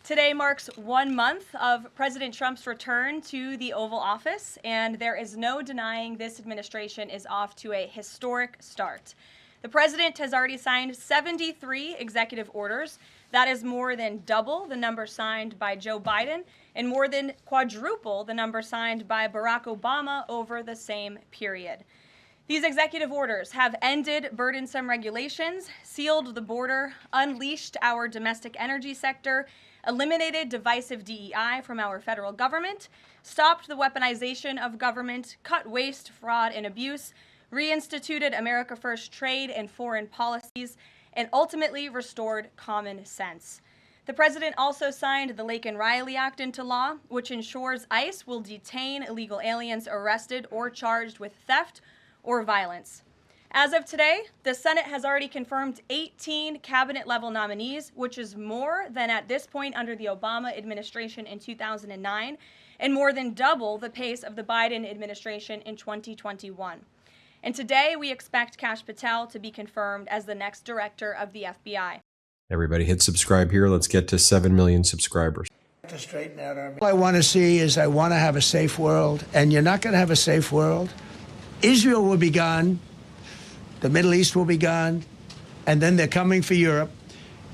Today marks 1 month of President Trump's return to the Oval Office, and there is no denying this administration is off to a historic start. The president has already signed 73 executive orders. That is more than double the number signed by Joe Biden and more than quadruple the number signed by Barack Obama over the same period. These executive orders have ended burdensome regulations, sealed the border, unleashed our domestic energy sector, eliminated divisive DEI from our federal government, stopped the weaponization of government, cut waste, fraud, and abuse, reinstituted America First trade and foreign policies, and ultimately restored common sense. The president also signed the Laken Riley Act into law, which ensures ICE will detain illegal aliens arrested or charged with theft or violence. As of today, the Senate has already confirmed 18 cabinet-level nominees, which is more than at this point under the Obama administration in 2009, and more than double the pace of the Biden administration in 2021. And today, we expect Kash Patel to be confirmed as the next director of the FBI. Everybody hit subscribe here. Let's get to 7 million subscribers. To straighten out our... All I want to see is I want to have a safe world, and you're not going to have a safe world. Israel will be gone. The Middle East will be gone, and then they're coming for Europe.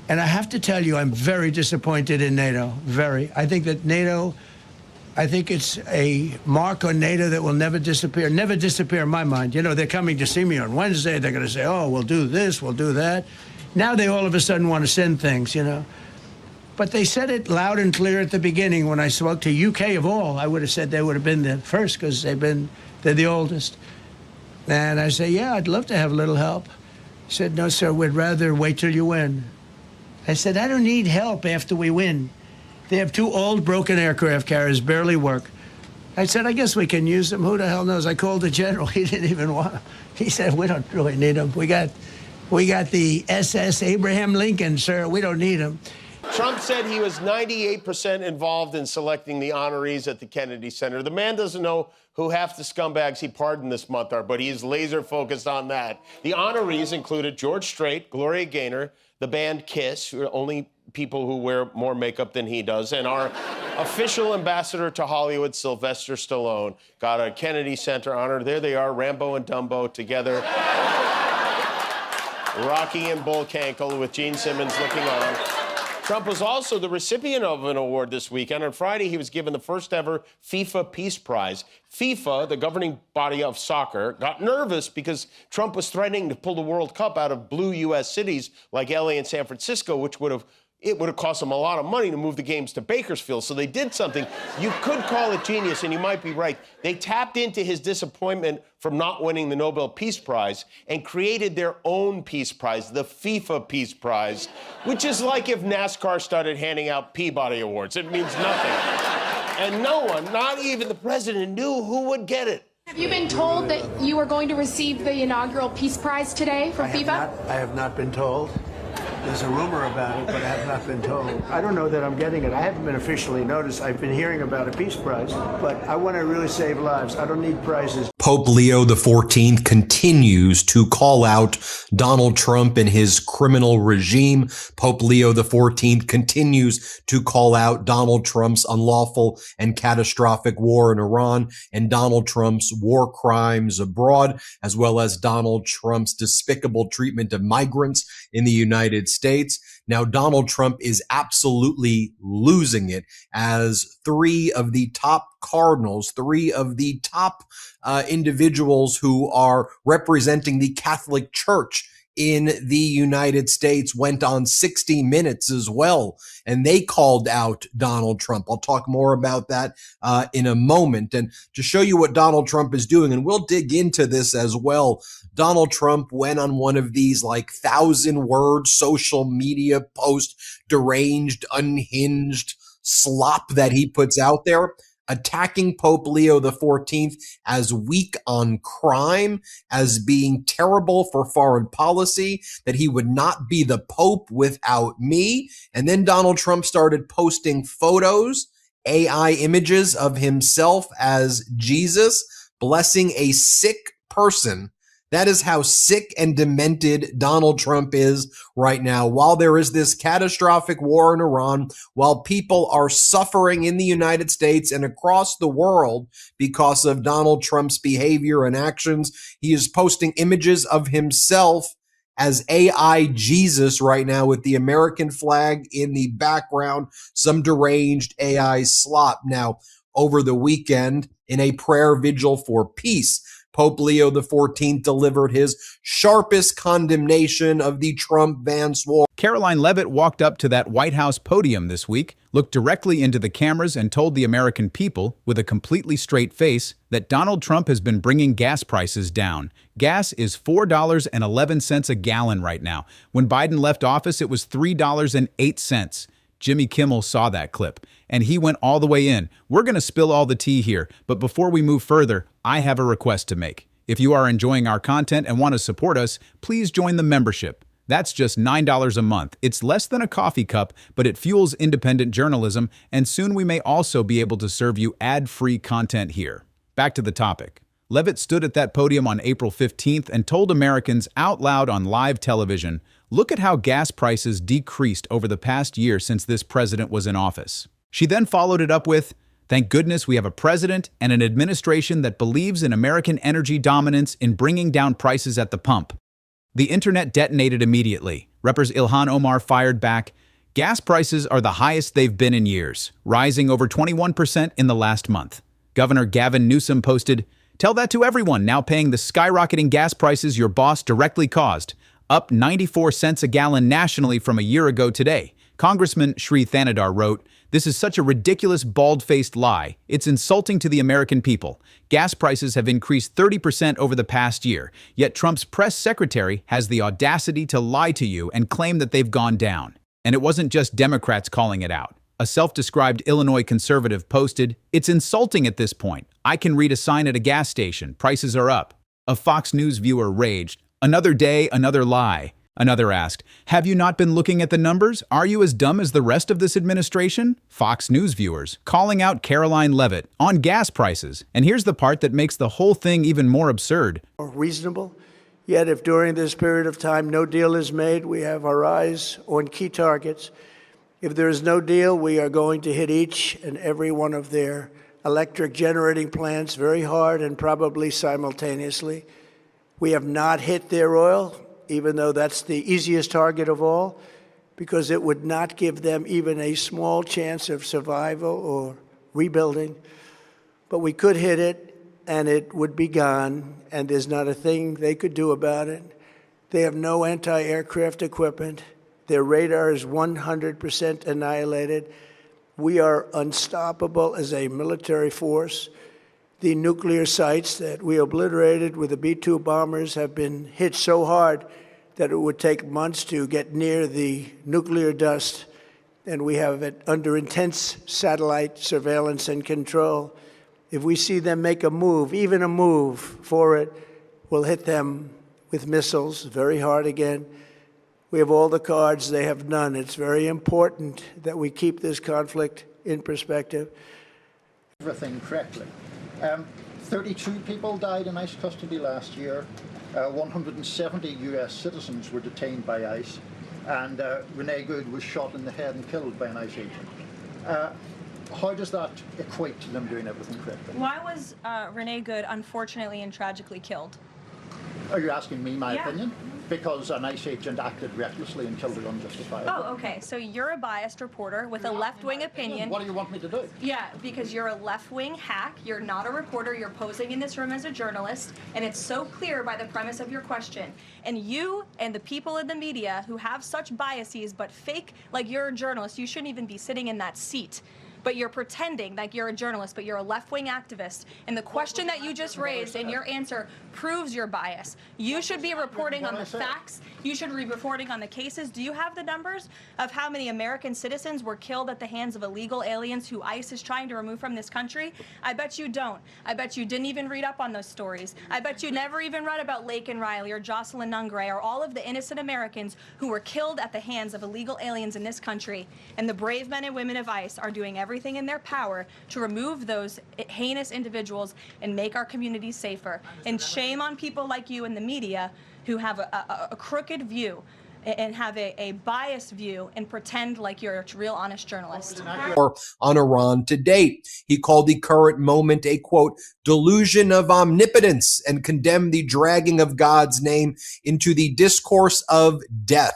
And I have to tell you, I'm very disappointed in NATO, very. I think that NATO, I think it's a mark on NATO that will never disappear in my mind. You know, they're coming to see me on Wednesday. They're going to say, oh, we'll do this, we'll do that. Now they all of a sudden want to send things, you know. But they said it loud and clear at the beginning when I spoke to UK of all. I would have said they would have been the first because they're the oldest. And I say, yeah, I'd love to have a little help. He said, no, sir, we'd rather wait till you win. I said, I don't need help after we win. They have 2 old broken aircraft carriers, barely work. I said, I guess we can use them. Who the hell knows? I called the general. He didn't even want them. He said, we don't really need them. We got the SS Abraham Lincoln, sir. We don't need them. Trump said he was 98% involved in selecting the honorees at the Kennedy Center. The man doesn't know who half the scumbags he pardoned this month are, but he is laser focused on that. The honorees included George Strait, Gloria Gaynor, the band Kiss, who are only people who wear more makeup than he does, and our official ambassador to Hollywood, Sylvester Stallone, got a Kennedy Center honor. There they are, Rambo and Dumbo together. Rocky and Bull Cankle with Gene Simmons looking on. Trump was also the recipient of an award this weekend. On Friday, he was given the first ever FIFA Peace Prize. FIFA, the governing body of soccer, got nervous because Trump was threatening to pull the World Cup out of blue U.S. cities like LA and San Francisco, which would have cost them a lot of money to move the games to Bakersfield. So they did something. You could call it genius, and you might be right. They tapped into his disappointment from not winning the Nobel Peace Prize and created their own Peace Prize, the FIFA Peace Prize, which is like if NASCAR started handing out Peabody Awards. It means nothing. And no one, not even the president, knew who would get it. Have you been told that you are going to receive the inaugural Peace Prize today from FIFA? I have not been told. There's a rumor about it, but I have not been told. I don't know that I'm getting it. I haven't been officially noticed. I've been hearing about a Peace Prize, but I want to really save lives. I don't need prizes. Pope Leo XIV continues to call out Donald Trump and his criminal regime. Pope Leo XIV continues to call out Donald Trump's unlawful and catastrophic war in Iran and Donald Trump's war crimes abroad, as well as Donald Trump's despicable treatment of migrants in the United States. Now, Donald Trump is absolutely losing it as 3 of the top cardinals, 3 of the top individuals who are representing the Catholic Church in the United States went on 60 Minutes as well, and they called out Donald Trump. I'll talk more about that in a moment. And to show you what Donald Trump is doing, and we'll dig into this as well, Donald Trump went on one of these like 1,000-word social media post, deranged, unhinged slop that he puts out there, attacking Pope Leo XIV as weak on crime, as being terrible for foreign policy, that he would not be the Pope without me. And then Donald Trump started posting photos, AI images of himself as Jesus, blessing a sick person That is how sick and demented Donald Trump is right now. While there is this catastrophic war in Iran, while people are suffering in the United States and across the world because of Donald Trump's behavior and actions, he is posting images of himself as AI Jesus right now with the American flag in the background, some deranged AI slop. Now, over the weekend, in a prayer vigil for peace, Pope Leo XIV delivered his sharpest condemnation of the Trump-Vance war. Karoline Leavitt walked up to that White House podium this week, looked directly into the cameras and told the American people, with a completely straight face, that Donald Trump has been bringing gas prices down. Gas is $4.11 a gallon right now. When Biden left office, it was $3.08. Jimmy Kimmel saw that clip, and he went all the way in. We're going to spill all the tea here, but before we move further, I have a request to make. If you are enjoying our content and want to support us, please join the membership. That's just $9 a month. It's less than a coffee cup, but it fuels independent journalism, and soon we may also be able to serve you ad-free content here. Back to the topic. Leavitt stood at that podium on April 15th and told Americans out loud on live television, "Look at how gas prices decreased over the past year since this president was in office." She then followed it up with, "Thank goodness we have a president and an administration that believes in American energy dominance in bringing down prices at the pump." The internet detonated immediately. Reppers Ilhan Omar fired back, "Gas prices are the highest they've been in years, rising over 21% in the last month." Governor Gavin Newsom posted, "Tell that to everyone now paying the skyrocketing gas prices your boss directly caused, up 94 cents a gallon nationally from a year ago today." Congressman Sri Thanadar wrote, "This is such a ridiculous, bald-faced lie. It's insulting to the American people. Gas prices have increased 30% over the past year, yet Trump's press secretary has the audacity to lie to you and claim that they've gone down." And it wasn't just Democrats calling it out. A self-described Illinois conservative posted, "It's insulting at this point. I can read a sign at a gas station. Prices are up." A Fox News viewer raged, "Another day, another lie." Another asked, "Have you not been looking at the numbers? Are you as dumb as the rest of this administration?" Fox News viewers calling out Karoline Leavitt on gas prices. And here's the part that makes the whole thing even more absurd. Reasonable. Yet if during this period of time no deal is made, we have our eyes on key targets. If there is no deal, we are going to hit each and every one of their electric generating plants very hard and probably simultaneously. We have not hit their oil, even though that's the easiest target of all, because it would not give them even a small chance of survival or rebuilding. But we could hit it, and it would be gone, and there's not a thing they could do about it. They have no anti-aircraft equipment. Their radar is 100% annihilated. We are unstoppable as a military force. The nuclear sites that we obliterated with the B-2 bombers have been hit so hard that it would take months to get near the nuclear dust, and we have it under intense satellite surveillance and control. If we see them make a move, even a move for it, we'll hit them with missiles very hard again. We have all the cards, they have none. It's very important that we keep this conflict in perspective. Everything correctly. 32 people died in ICE custody last year. 170 US citizens were detained by ICE, and Renee Good was shot in the head and killed by an ICE agent. How does that equate to them doing everything correctly? Why was Renee Good unfortunately and tragically killed? Are you asking me my opinion? Because an ICE agent acted recklessly and killed her unjustifiably. Oh, okay. So you're a biased reporter with a left-wing opinion. What do you want me to do? Yeah, because you're a left-wing hack. You're not a reporter. You're posing in this room as a journalist, and it's so clear by the premise of your question. And you and the people in the media who have such biases but fake like you're a journalist, you shouldn't even be sitting in that seat. But you're pretending like you're a journalist, but you're a left-wing activist. And the question that you just raised and your answer proves your bias. You should be reporting on the facts. You should be reporting on the cases. Do you have the numbers of how many American citizens were killed at the hands of illegal aliens who ICE is trying to remove from this country? I bet you don't. I bet you didn't even read up on those stories. I bet you never even read about Laken Riley or Jocelyn Nungray or all of the innocent Americans who were killed at the hands of illegal aliens in this country. And the brave men and women of ICE are doing everything everything in their power to remove those heinous individuals and make our communities safer. And shame on people like you in the media who have a crooked view and have a biased view and pretend like you're a real honest journalist. On Iran to date. He called the current moment a, quote, delusion of omnipotence and condemned the dragging of God's name into the discourse of death.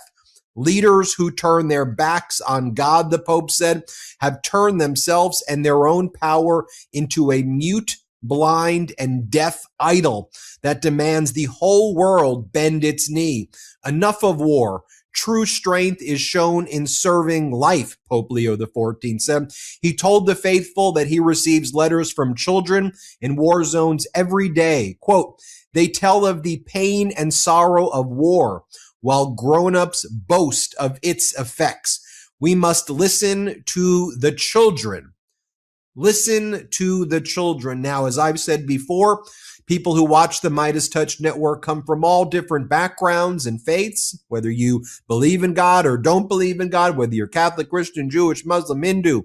Leaders who turn their backs on God, the Pope said, have turned themselves and their own power into a mute, blind, and deaf idol that demands the whole world bend its knee. Enough of war. True strength is shown in serving life, Pope Leo XIV said. He told the faithful that he receives letters from children in war zones every day. Quote, they tell of the pain and sorrow of war, while grown-ups boast of its effects. We must listen to the children. Listen to the children. Now, as I've said before, people who watch the Midas Touch Network come from all different backgrounds and faiths, whether you believe in God or don't believe in God, whether you're Catholic, Christian, Jewish, Muslim, Hindu,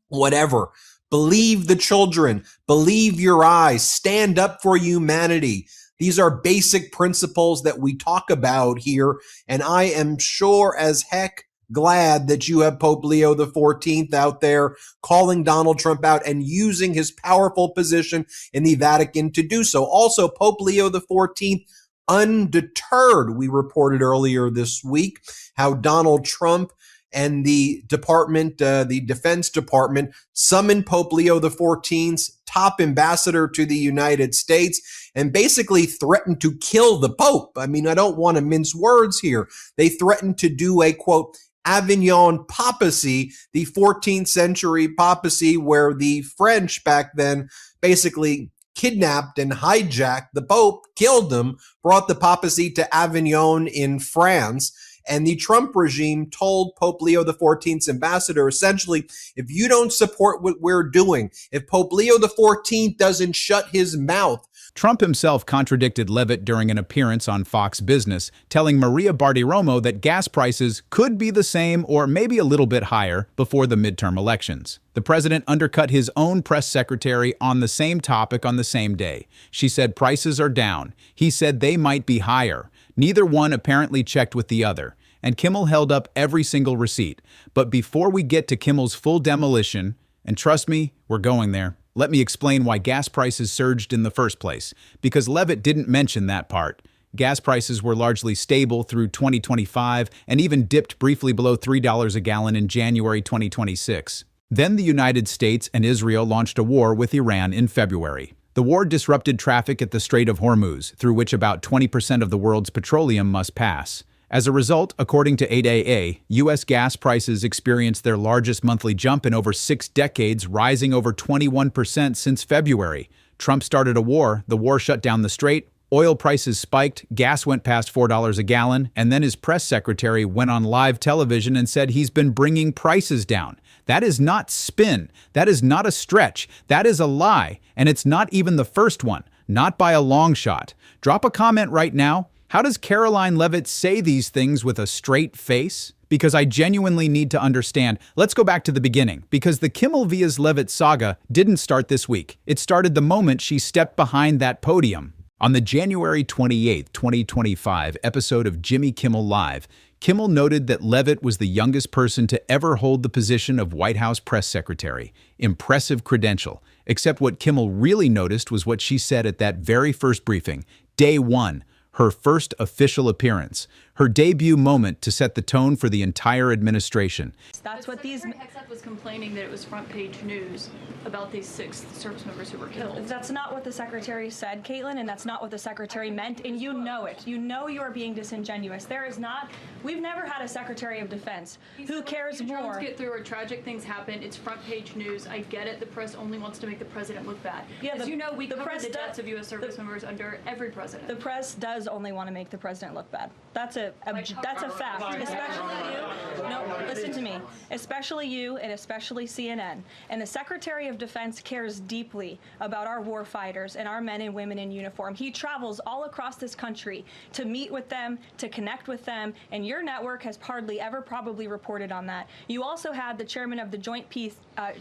whatever. Believe the children. Believe your eyes. Stand up for humanity. These are basic principles that we talk about here, and I am sure as heck glad that you have Pope Leo XIV out there calling Donald Trump out and using his powerful position in the Vatican to do so. Also, Pope Leo XIV, undeterred, we reported earlier this week how Donald Trump and the department, the Defense Department, summoned Pope Leo XIV's top ambassador to the United States and basically threatened to kill the Pope. I mean, I don't want to mince words here. They threatened to do a, quote, Avignon papacy, the 14th century papacy where the French back then basically kidnapped and hijacked the Pope, killed him, brought the papacy to Avignon in France. And the Trump regime told Pope Leo XIV's ambassador, essentially, if you don't support what we're doing, if Pope Leo XIV doesn't shut his mouth. Trump himself contradicted Leavitt during an appearance on Fox Business, telling Maria Bartiromo that gas prices could be the same or maybe a little bit higher before the midterm elections. The president undercut his own press secretary on the same topic on the same day. She said prices are down. He said they might be higher. Neither one apparently checked with the other, and Kimmel held up every single receipt. But before we get to Kimmel's full demolition, and trust me, we're going there, let me explain why gas prices surged in the first place, because Leavitt didn't mention that part. Gas prices were largely stable through 2025 and even dipped briefly below $3 a gallon in January 2026. Then the United States and Israel launched a war with Iran in February. The war disrupted traffic at the Strait of Hormuz, through which about 20% of the world's petroleum must pass. As a result, according to 8AA, U.S. gas prices experienced their largest monthly jump in over 6 decades, rising over 21% since February. Trump started a war, the war shut down the strait, oil prices spiked, gas went past $4 a gallon, and then his press secretary went on live television and said he's been bringing prices down. That is not spin. That is not a stretch. That is a lie. And it's not even the first one. Not by a long shot. Drop a comment right now. How does Karoline Leavitt say these things with a straight face? Because I genuinely need to understand. Let's go back to the beginning, because the Kimmel vs. Leavitt saga didn't start this week. It started the moment she stepped behind that podium. On the January 28, 2025 episode of Jimmy Kimmel Live, Kimmel noted that Leavitt was the youngest person to ever hold the position of White House press secretary. Impressive credential. Except what Kimmel really noticed was what she said at that very first briefing, day one, her first official appearance, her debut moment to set the tone for the entire administration. That's what these... Exec was complaining that it was front page news about these 6 service members who were killed. That's not what the secretary said, Caitlin, and that's not what the secretary meant, and you know it. You know you are being disingenuous. There is not... We've never had a secretary of defense who cares more. Get through or tragic things happen. It's front page news. I get it. The press only wants to make the president look bad. Yeah, as you know, we covered the deaths of U.S. service the members under every president. The press does only want to make the president look bad. That's it. a fact. Especially you. No, listen to me. Especially you and especially CNN. And the Secretary of Defense cares deeply about our war fighters and our men and women in uniform. He travels all across this country to meet with them, to connect with them, and your network has hardly ever probably reported on that. You also had the chairman of the Joint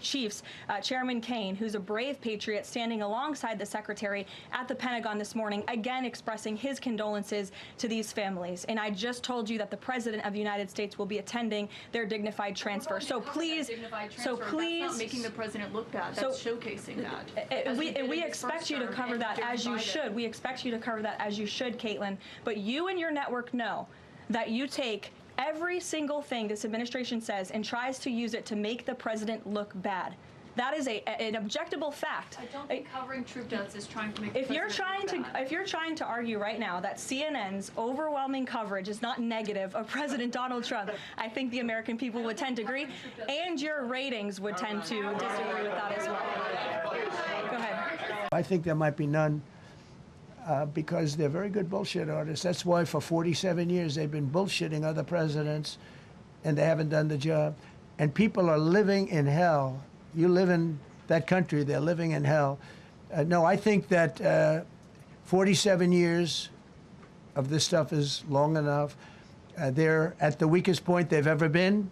Chiefs, Chairman Kane, who's a brave patriot, standing alongside the secretary at the Pentagon this morning, again expressing his condolences to these families. And I just told you that the President of the United States will be attending their dignified transfer. So please, That's not making the president look bad. That's showcasing that. We expect you to cover that as you should. We expect you to cover that as you should, Caitlin. But you and your network know that you take every single thing this administration says and tries to use it to make the president look bad. That is an objectable fact. I don't think covering troop deaths is trying to make the If you're trying to argue right now that CNN's overwhelming coverage is not negative of President Donald Trump, I think the American people would tend to agree, and your ratings would tend to disagree with that as well. Go ahead. I think there might be none because they're very good bullshit artists. That's why for 47 years they've been bullshitting other presidents and they haven't done the job. And people are living in hell. You live in that country, they're living in hell. No, I think that 47 years of this stuff is long enough. They're at the weakest point they've ever been.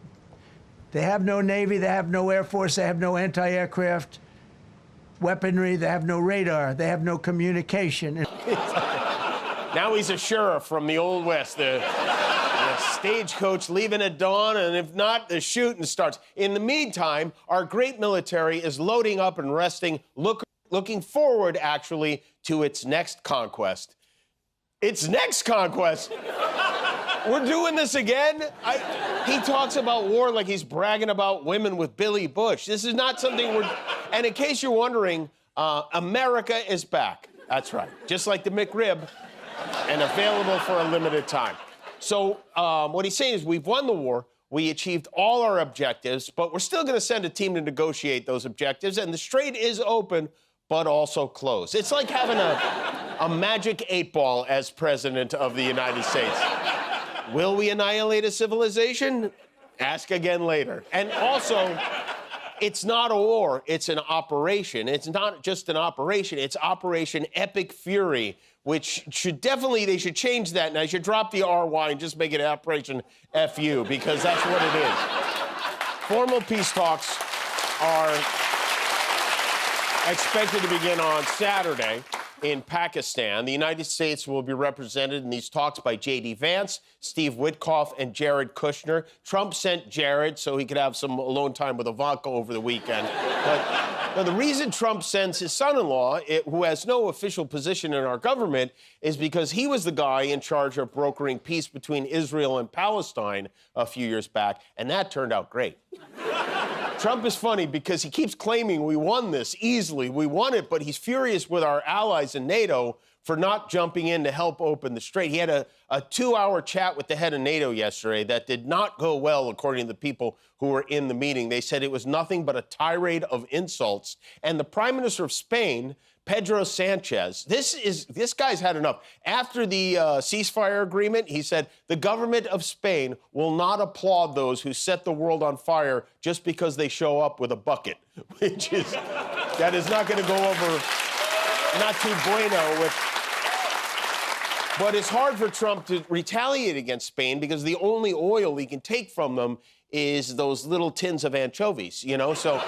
They have no Navy, they have no Air Force, they have no anti-aircraft weaponry, they have no radar, they have no communication. Now he's a sheriff from the Old West, the stagecoach leaving at dawn, and if not, the shooting starts. In the meantime, our great military is loading up and resting, looking forward, actually, to its next conquest. Its next conquest? We're doing this again? He talks about war like he's bragging about women with Billy Bush. This is not something we're... And in case you're wondering, America is back. That's right. Just like the McRib, and available for a limited time. So what he's saying is we've won the war, we achieved all our objectives, but we're still going to send a team to negotiate those objectives, and the strait is open, but also closed. It's like having a magic 8-ball as president of the United States. Will we annihilate a civilization? Ask again later. And also, it's not a war, it's an operation. It's not just an operation, it's Operation Epic Fury, which they should change that, and I should drop the RY and just make it Operation FU, because that's what it is. Formal peace talks are expected to begin on Saturday in Pakistan. The United States will be represented in these talks by J.D. Vance, Steve Witkoff, and Jared Kushner. Trump sent Jared so he could have some alone time with Ivanka over the weekend. But the reason Trump sends his son-in-law, who has no official position in our government, is because he was the guy in charge of brokering peace between Israel and Palestine a few years back, and that turned out great. Trump is funny because he keeps claiming we won this easily. We won it, but he's furious with our allies in NATO for not jumping in to help open the strait. He had a 2-hour chat with the head of NATO yesterday that did not go well, according to the people who were in the meeting. They said it was nothing but a tirade of insults. And the Prime Minister of Spain, Pedro Sanchez, this guy's had enough. After the ceasefire agreement, he said the government of Spain will not applaud those who set the world on fire just because they show up with a bucket, that is not going to go over not too bueno with. But it's hard for Trump to retaliate against Spain because the only oil he can take from them is those little tins of anchovies, so.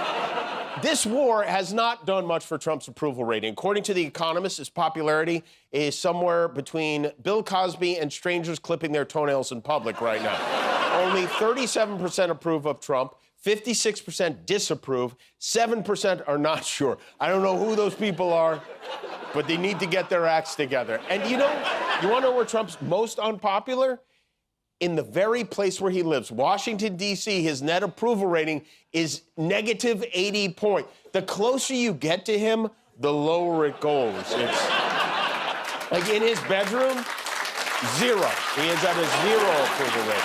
This war has not done much for Trump's approval rating. According to The Economist, his popularity is somewhere between Bill Cosby and strangers clipping their toenails in public right now. Only 37% approve of Trump, 56% disapprove, 7% are not sure. I don't know who those people are, but they need to get their acts together. And you want to know where Trump's most unpopular? In the very place where he lives, Washington, D.C., his net approval rating is negative 80 points. The closer you get to him, the lower it goes. It's like in his bedroom, 0. He is at a 0 approval rating.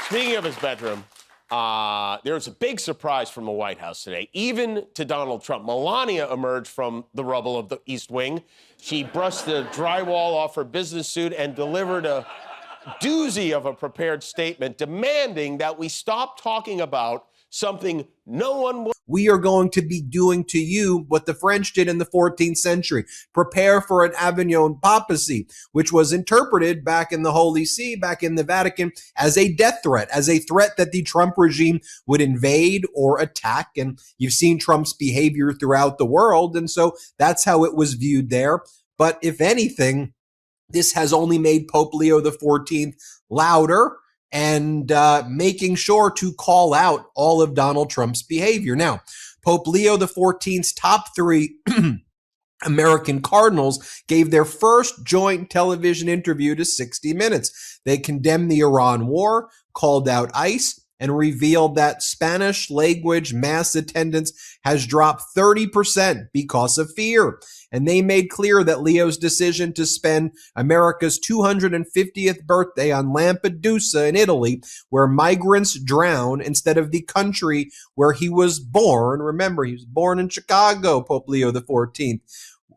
Speaking of his bedroom, There's a big surprise from the White House today, even to Donald Trump. Melania emerged from the rubble of the East Wing. She brushed the drywall off her business suit and delivered a doozy of a prepared statement demanding that we stop talking about something no one will. We are going to be doing to you what the French did in the 14th century. Prepare for an Avignon papacy, which was interpreted back in the Holy See, back in the Vatican, as a death threat, as a threat that the Trump regime would invade or attack. And you've seen Trump's behavior throughout the world. And so that's how it was viewed there. But if anything, this has only made Pope Leo XIV louder and making sure to call out all of Donald Trump's behavior. Now, Pope Leo XIV's top three American cardinals gave their first joint television interview to 60 Minutes. They condemned the Iran war, called out ICE, and revealed that Spanish language mass attendance has dropped 30% because of fear. And they made clear that Leo's decision to spend America's 250th birthday on Lampedusa in Italy, where migrants drown, instead of the country where he was born, remember, he was born in Chicago, Pope Leo XIV,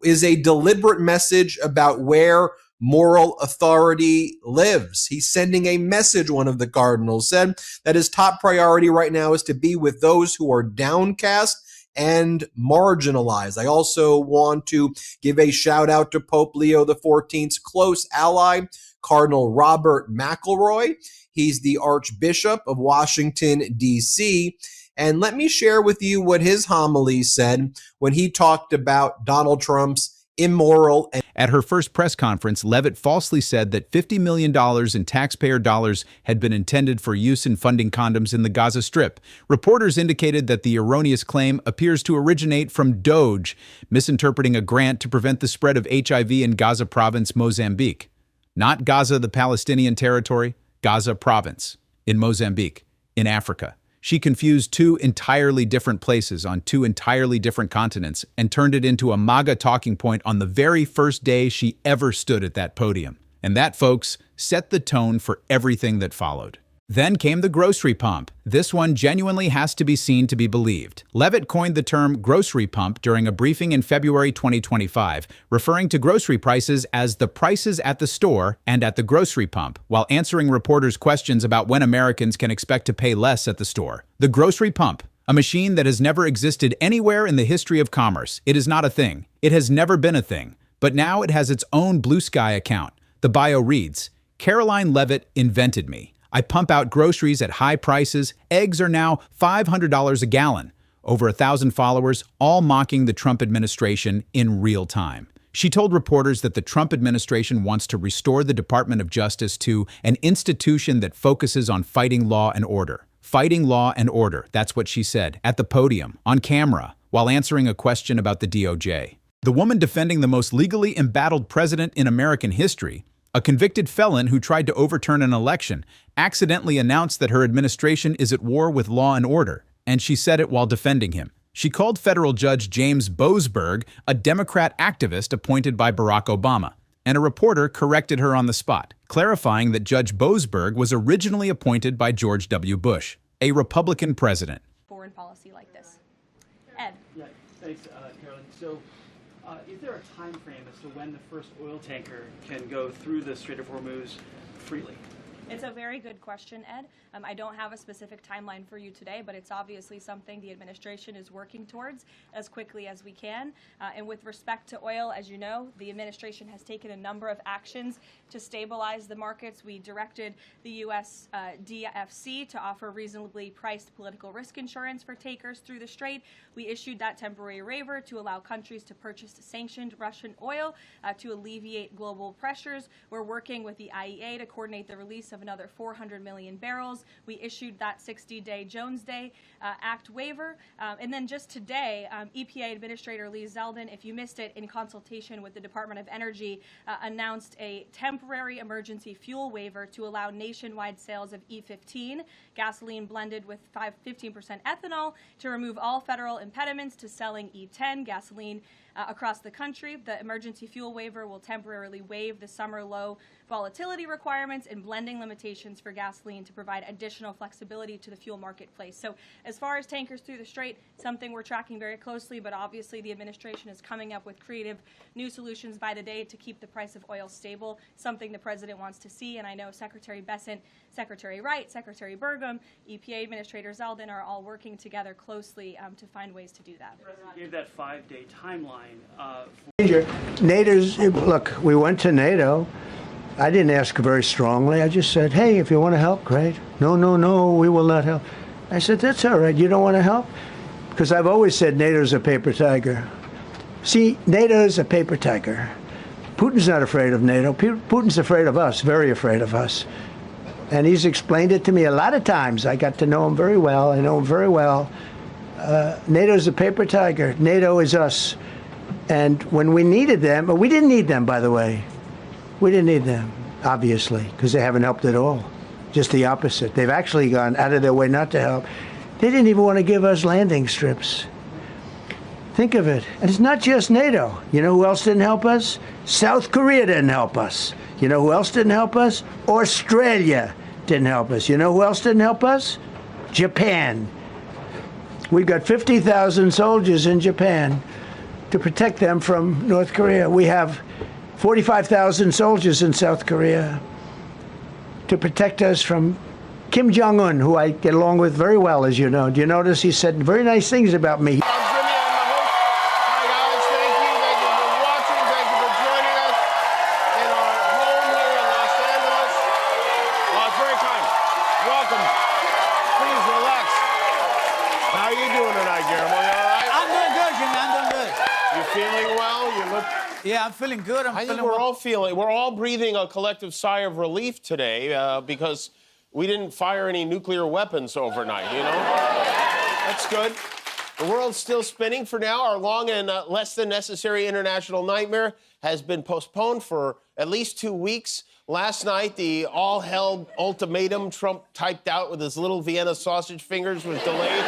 is a deliberate message about where moral authority lives. He's sending a message, one of the cardinals said, that his top priority right now is to be with those who are downcast and marginalized. I also want to give a shout out to Pope Leo XIV's close ally, Cardinal Robert McElroy. He's the Archbishop of Washington, D.C., and let me share with you what his homily said when he talked about Donald Trump's immoral. At her first press conference, Leavitt falsely said that $50 million in taxpayer dollars had been intended for use in funding condoms in the Gaza Strip. Reporters indicated that the erroneous claim appears to originate from Doge, misinterpreting a grant to prevent the spread of HIV in Gaza province, Mozambique. Not Gaza, the Palestinian territory, Gaza province, in Mozambique, in Africa. She confused two entirely different places on two entirely different continents and turned it into a MAGA talking point on the very first day she ever stood at that podium. And that, folks, set the tone for everything that followed. Then came the grocery pump. This one genuinely has to be seen to be believed. Leavitt coined the term grocery pump during a briefing in February 2025, referring to grocery prices as the prices at the store and at the grocery pump, while answering reporters' questions about when Americans can expect to pay less at the store. The grocery pump, a machine that has never existed anywhere in the history of commerce. It is not a thing. It has never been a thing. But now it has its own Blue Sky account. The bio reads, Karoline Leavitt invented me. I pump out groceries at high prices. Eggs are now $500 a gallon. Over 1,000 followers, all mocking the Trump administration in real time. She told reporters that the Trump administration wants to restore the Department of Justice to an institution that focuses on fighting law and order. Fighting law and order, that's what she said, at the podium, on camera, while answering a question about the DOJ. The woman defending the most legally embattled president in American history, a convicted felon who tried to overturn an election, accidentally announced that her administration is at war with law and order, and she said it while defending him. She called federal judge James Boasberg a Democrat activist appointed by Barack Obama, and a reporter corrected her on the spot, clarifying that Judge Boasberg was originally appointed by George W. Bush, a Republican president. Foreign policy like this. Ed. Yeah, thanks, Carolyn. So, is there a time frame as to when the first oil tanker can go through the Strait of Hormuz freely? It's a very good question, Ed. I don't have a specific timeline for you today, but it's obviously something the administration is working towards as quickly as we can. And with respect to oil, as you know, the administration has taken a number of actions to stabilize the markets. We directed the U.S. DFC to offer reasonably priced political risk insurance for takers through the strait. We issued that temporary waiver to allow countries to purchase sanctioned Russian oil to alleviate global pressures. We're working with the IEA to coordinate the release of another 400 million barrels. We issued that 60-day Jones Day Act waiver. And then just today, EPA Administrator Lee Zeldin, if you missed it, in consultation with the Department of Energy, announced a temporary emergency fuel waiver to allow nationwide sales of E15, gasoline blended with 15% ethanol, to remove all federal impediments to selling E10 gasoline across the country. The emergency fuel waiver will temporarily waive the summer low volatility requirements in blending limitations for gasoline to provide additional flexibility to the fuel marketplace. So as far as tankers through the Strait, something we're tracking very closely, but obviously the administration is coming up with creative new solutions by the day to keep the price of oil stable, something the president wants to see. And I know Secretary Bessent, Secretary Wright, Secretary Burgum, EPA Administrator Zeldin are all working together closely to find ways to do that. The president gave that 5-day timeline. NATO's, look, we went to NATO. I didn't ask very strongly. I just said, hey, if you want to help, great. No, no, no, we will not help. I said, that's all right. You don't want to help? Because I've always said NATO's a paper tiger. See, NATO's a paper tiger. Putin's not afraid of NATO. Putin's afraid of us, very afraid of us. And he's explained it to me a lot of times. I got to know him very well. I know him very well. NATO's a paper tiger. NATO is us. And when we needed them, but we didn't need them, by the way. We didn't need them, obviously, because they haven't helped at all. Just the opposite. They've actually gone out of their way not to help. They didn't even want to give us landing strips. Think of it. And it's not just NATO. You know who else didn't help us? South Korea didn't help us. You know who else didn't help us? Australia didn't help us. You know who else didn't help us? Japan. We've got 50,000 soldiers in Japan to protect them from North Korea. We have 45,000 soldiers in South Korea to protect us from Kim Jong-un, who I get along with very well, as you know. Do you notice he said very nice things about me? Yeah, I'm feeling good. I think we're all breathing a collective sigh of relief today because we didn't fire any nuclear weapons overnight, you know? That's good. The world's still spinning for now. Our long and less than necessary international nightmare has been postponed for at least 2 weeks. Last night, the all-hell ultimatum Trump typed out with his little Vienna sausage fingers was delayed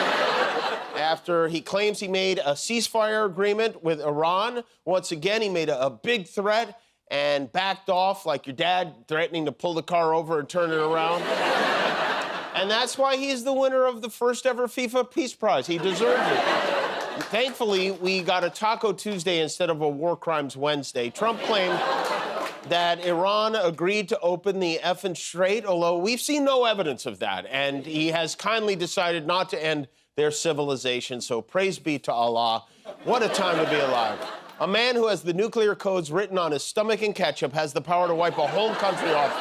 after he claims he made a ceasefire agreement with Iran. Once again, he made a big threat and backed off like your dad threatening to pull the car over and turn it around. And that's why he's the winner of the first ever FIFA Peace Prize. He deserves it. Thankfully, we got a Taco Tuesday instead of a War Crimes Wednesday. Trump claimed that Iran agreed to open the effing Strait, although we've seen no evidence of that. And he has kindly decided not to end their civilization, so praise be to Allah. What a time to be alive. A man who has the nuclear codes written on his stomach in ketchup has the power to wipe a whole country off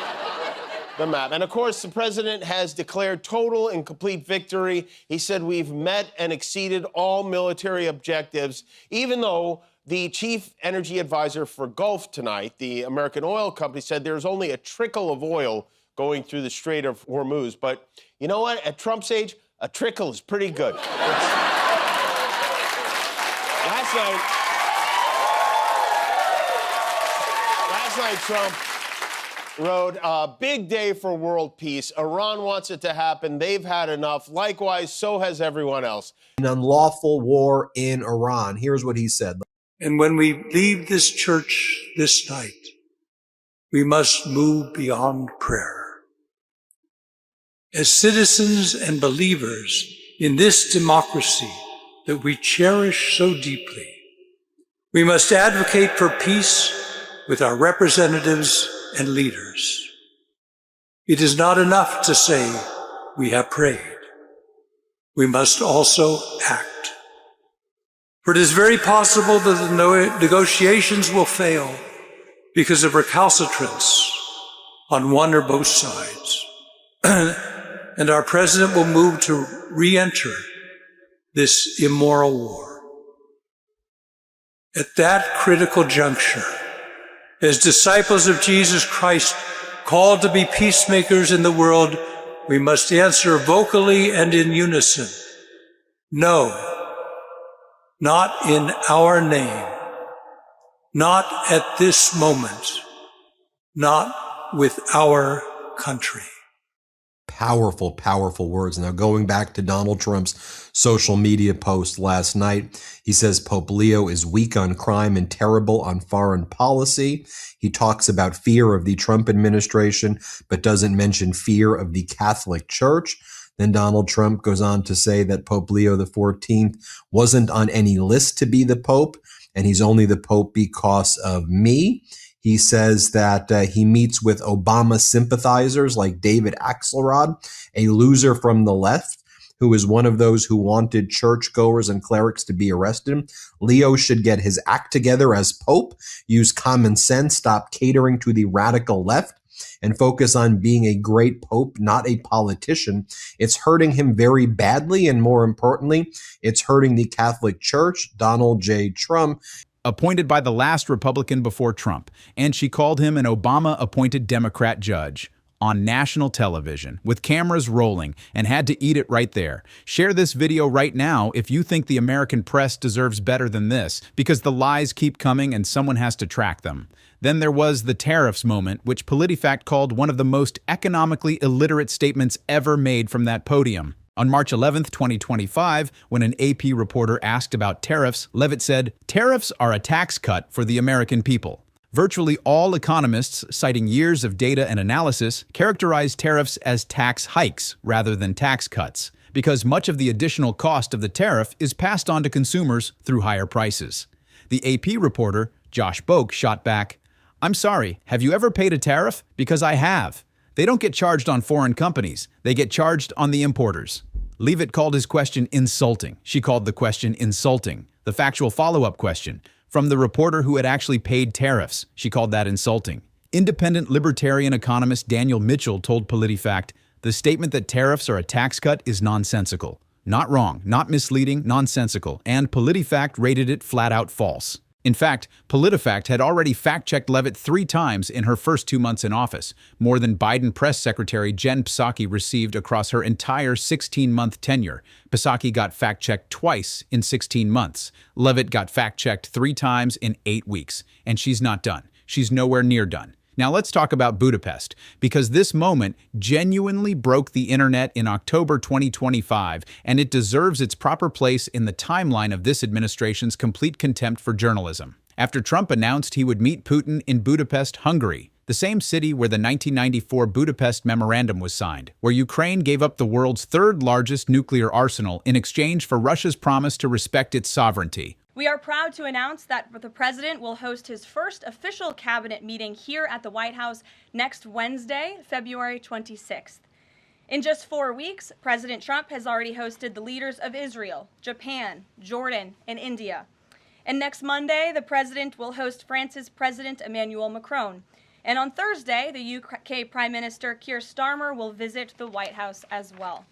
the map. And of course, the president has declared total and complete victory. He said we've met and exceeded all military objectives, even though the chief energy advisor for Gulf tonight, the American oil company, said there's only a trickle of oil going through the Strait of Hormuz. But you know what? At Trump's age, a trickle is pretty good. Last night, Trump wrote, big day for world peace. Iran wants it to happen. They've had enough. Likewise, so has everyone else. An unlawful war in Iran. Here's what he said. And when we leave this church this night, we must move beyond prayer. As citizens and believers in this democracy that we cherish so deeply, we must advocate for peace with our representatives and leaders. It is not enough to say we have prayed. We must also act. For it is very possible that the negotiations will fail because of recalcitrance on one or both sides. And our president will move to re-enter this immoral war. At that critical juncture, as disciples of Jesus Christ, called to be peacemakers in the world, we must answer vocally and in unison, no, not in our name, not at this moment, not with our country. Powerful, powerful words. Now, going back to Donald Trump's social media post last night, he says Pope Leo is weak on crime and terrible on foreign policy. He talks about fear of the Trump administration, but doesn't mention fear of the Catholic Church. Then Donald Trump goes on to say that Pope Leo XIV wasn't on any list to be the Pope, and he's only the Pope because of me. He says that he meets with Obama sympathizers like David Axelrod, a loser from the left, who is one of those who wanted churchgoers and clerics to be arrested. Leo should get his act together as Pope, use common sense, stop catering to the radical left, and focus on being a great Pope, not a politician. It's hurting him very badly, and more importantly, it's hurting the Catholic Church. Donald J. Trump, appointed by the last Republican before Trump, and she called him an Obama-appointed Democrat judge on national television with cameras rolling, and had to eat it right there. Share this video right now if you think the American press deserves better than this, because the lies keep coming and someone has to track them. Then there was the tariffs moment, which PolitiFact called one of the most economically illiterate statements ever made from that podium. On March 11, 2025, when an AP reporter asked about tariffs, Leavitt said, "Tariffs are a tax cut for the American people." Virtually all economists, citing years of data and analysis, characterize tariffs as tax hikes rather than tax cuts, because much of the additional cost of the tariff is passed on to consumers through higher prices. The AP reporter, Josh Boak, shot back, "I'm sorry, have you ever paid a tariff? Because I have. They don't get charged on foreign companies. They get charged on the importers." Leavitt called his question insulting. She called the question insulting. The factual follow-up question, from the reporter who had actually paid tariffs, she called that insulting. Independent libertarian economist Daniel Mitchell told PolitiFact, "The statement that tariffs are a tax cut is nonsensical. Not wrong, not misleading, nonsensical, and PolitiFact rated it flat-out false." In fact, PolitiFact had already fact-checked Leavitt 3 times in her first 2 months in office, more than Biden press secretary Jen Psaki received across her entire 16-month tenure. Psaki got fact-checked twice in 16 months. Leavitt got fact-checked 3 times in 8 weeks, and she's not done. She's nowhere near done. Now let's talk about Budapest, because this moment genuinely broke the internet in October 2025, and it deserves its proper place in the timeline of this administration's complete contempt for journalism. After Trump announced he would meet Putin in Budapest, Hungary, the same city where the 1994 Budapest Memorandum was signed, where Ukraine gave up the world's 3rd largest nuclear arsenal in exchange for Russia's promise to respect its sovereignty. We are proud to announce that the President will host his first official cabinet meeting here at the White House next Wednesday, February 26th. In just 4 weeks, President Trump has already hosted the leaders of Israel, Japan, Jordan, and India. And next Monday, the President will host France's President Emmanuel Macron. And on Thursday, the UK Prime Minister Keir Starmer will visit the White House as well.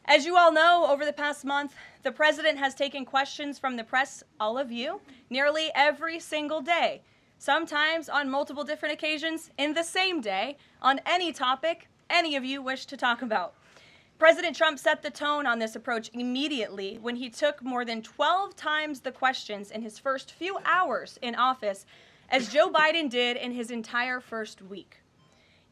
As you all know, over the past month, the President has taken questions from the press, all of you, nearly every single day, sometimes on multiple different occasions in the same day, on any topic any of you wish to talk about. President Trump set the tone on this approach immediately when he took more than 12 times the questions in his first few hours in office, as Joe Biden did in his entire first week.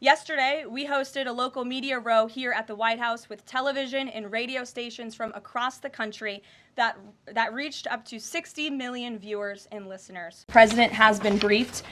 Yesterday, we hosted a local media row here at the White House with television and radio stations from across the country that reached up to 60 million viewers and listeners. The President has been briefed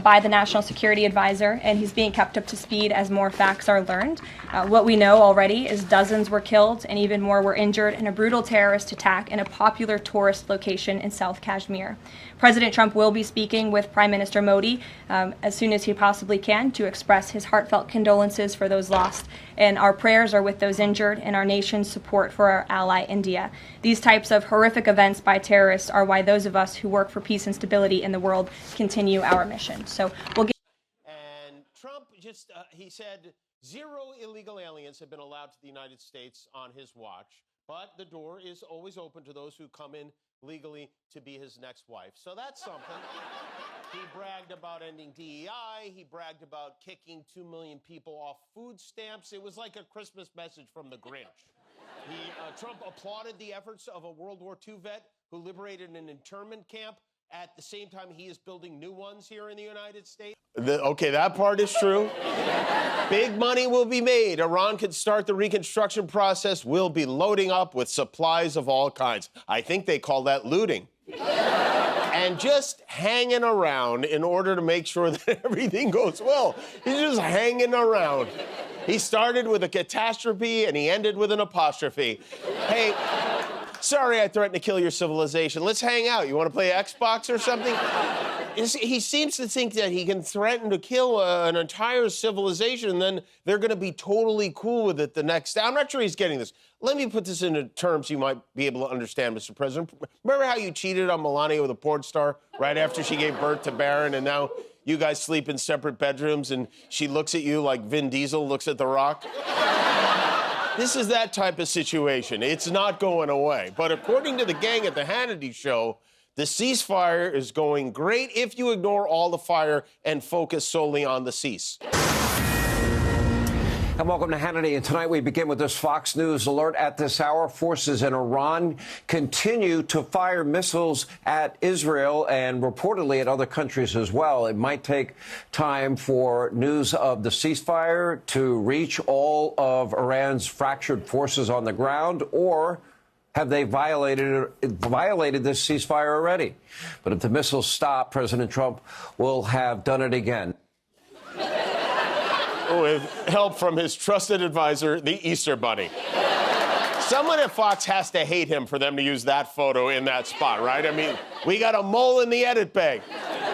by the National Security Advisor, and he's being kept up to speed as more facts are learned. What we know already is dozens were killed and even more were injured in a brutal terrorist attack in a popular tourist location in South Kashmir. President Trump will be speaking with Prime Minister Modi as soon as he possibly can to express his heartfelt condolences for those lost, and our prayers are with those injured and our nation's support for our ally India. These types of horrific events by terrorists are why those of us who work for peace and stability in the world continue our mission. So we'll get. And Trump just, he said 0 illegal aliens have been allowed to the United States on his watch, but the door is always open to those who come in legally to be his next wife. So that's something. He bragged about ending DEI. He bragged about kicking 2 million people off food stamps. It was like a Christmas message from the Grinch. Trump applauded the efforts of a World War II vet who liberated an internment camp. at the same time he is building new ones here in the United States? Okay, that part is true. Big money will be made. Iran could start the reconstruction process. We'll be loading up with supplies of all kinds. I think they call that looting. And just hanging around in order to make sure that everything goes well. He's just hanging around. He started with a catastrophe and he ended with an apostrophe. Hey, sorry I threatened to kill your civilization. Let's hang out. You want to play Xbox or something? He seems to think that he can threaten to kill an entire civilization and then they're going to be totally cool with it the next day. I'm not sure he's getting this. Let me put this into terms you might be able to understand, Mr. President. Remember how you cheated on Melania with a porn star right after she gave birth to Barron, and now you guys sleep in separate bedrooms and she looks at you like Vin Diesel looks at The Rock? This is that type of situation. It's not going away. But according to the gang at the Hannity show, the ceasefire is going great if you ignore all the fire and focus solely on the cease. And welcome to Hannity. And tonight we begin with this Fox News alert. At this hour, forces in Iran continue to fire missiles at Israel and reportedly at other countries as well. It might take time for news of the ceasefire to reach all of Iran's fractured forces on the ground, or have they violated this ceasefire already? But if the missiles stop, President Trump will have done it again. With help from his trusted advisor, the Easter Bunny. Someone at Fox has to hate him for them to use that photo in that spot, right? I mean, we got a mole in the edit bag.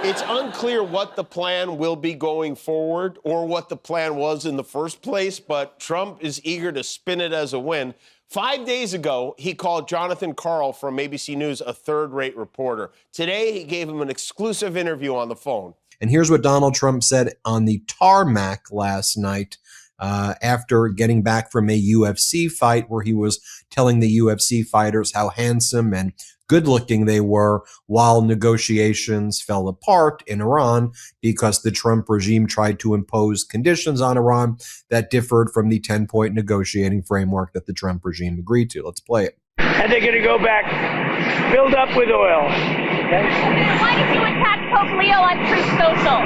It's unclear what the plan will be going forward or what the plan was in the first place, but Trump is eager to spin it as a win. 5 days ago, he called Jonathan Karl from ABC News a third-rate reporter. Today, he gave him an exclusive interview on the phone. And here's what Donald Trump said on the tarmac last night after getting back from a UFC fight where he was telling the UFC fighters how handsome and good-looking they were while negotiations fell apart in Iran because the Trump regime tried to impose conditions on Iran that differed from the 10-point negotiating framework that the Trump regime agreed to. Let's play it. And they're going to go back filled up with oil. Okay? Why did you attack Pope Leo on Truth Social?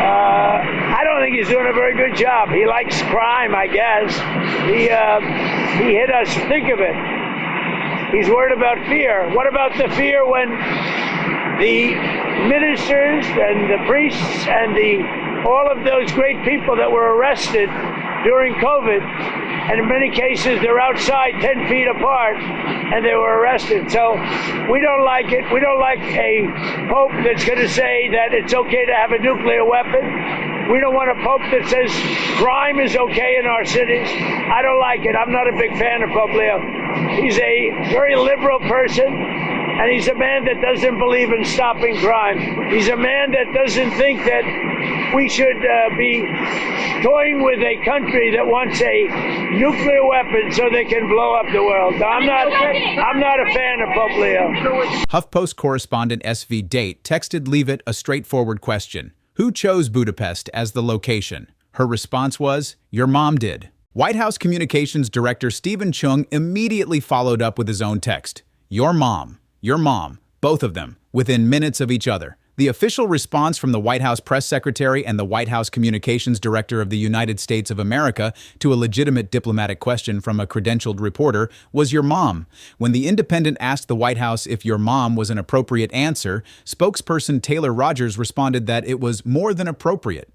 I don't think he's doing a very good job. He likes crime, I guess. He hit us. Think of it. He's worried about fear. What about the fear when the ministers and the priests and all of those great people that were arrested during COVID, and in many cases they're outside 10 feet apart and they were arrested. So we don't like it. We don't like a pope that's going to say that it's okay to have a nuclear weapon. We don't want a pope that says crime is okay in our cities. I don't like it. I'm not a big fan of Pope Leo. He's a very liberal person, and he's a man that doesn't believe in stopping crime. He's a man that doesn't think that we should be toying with a country that wants a nuclear weapon so they can blow up the world. I'm not a fan of Pope Leo. HuffPost correspondent SV Date texted Leavitt a straightforward question. Who chose Budapest as the location? Her response was, your mom did. White House Communications Director Stephen Chung immediately followed up with his own text. Your mom, both of them, within minutes of each other. The official response from the White House press secretary and the White House Communications Director of the United States of America to a legitimate diplomatic question from a credentialed reporter was your mom. When The Independent asked the White House if your mom was an appropriate answer, spokesperson Taylor Rogers responded that it was more than appropriate.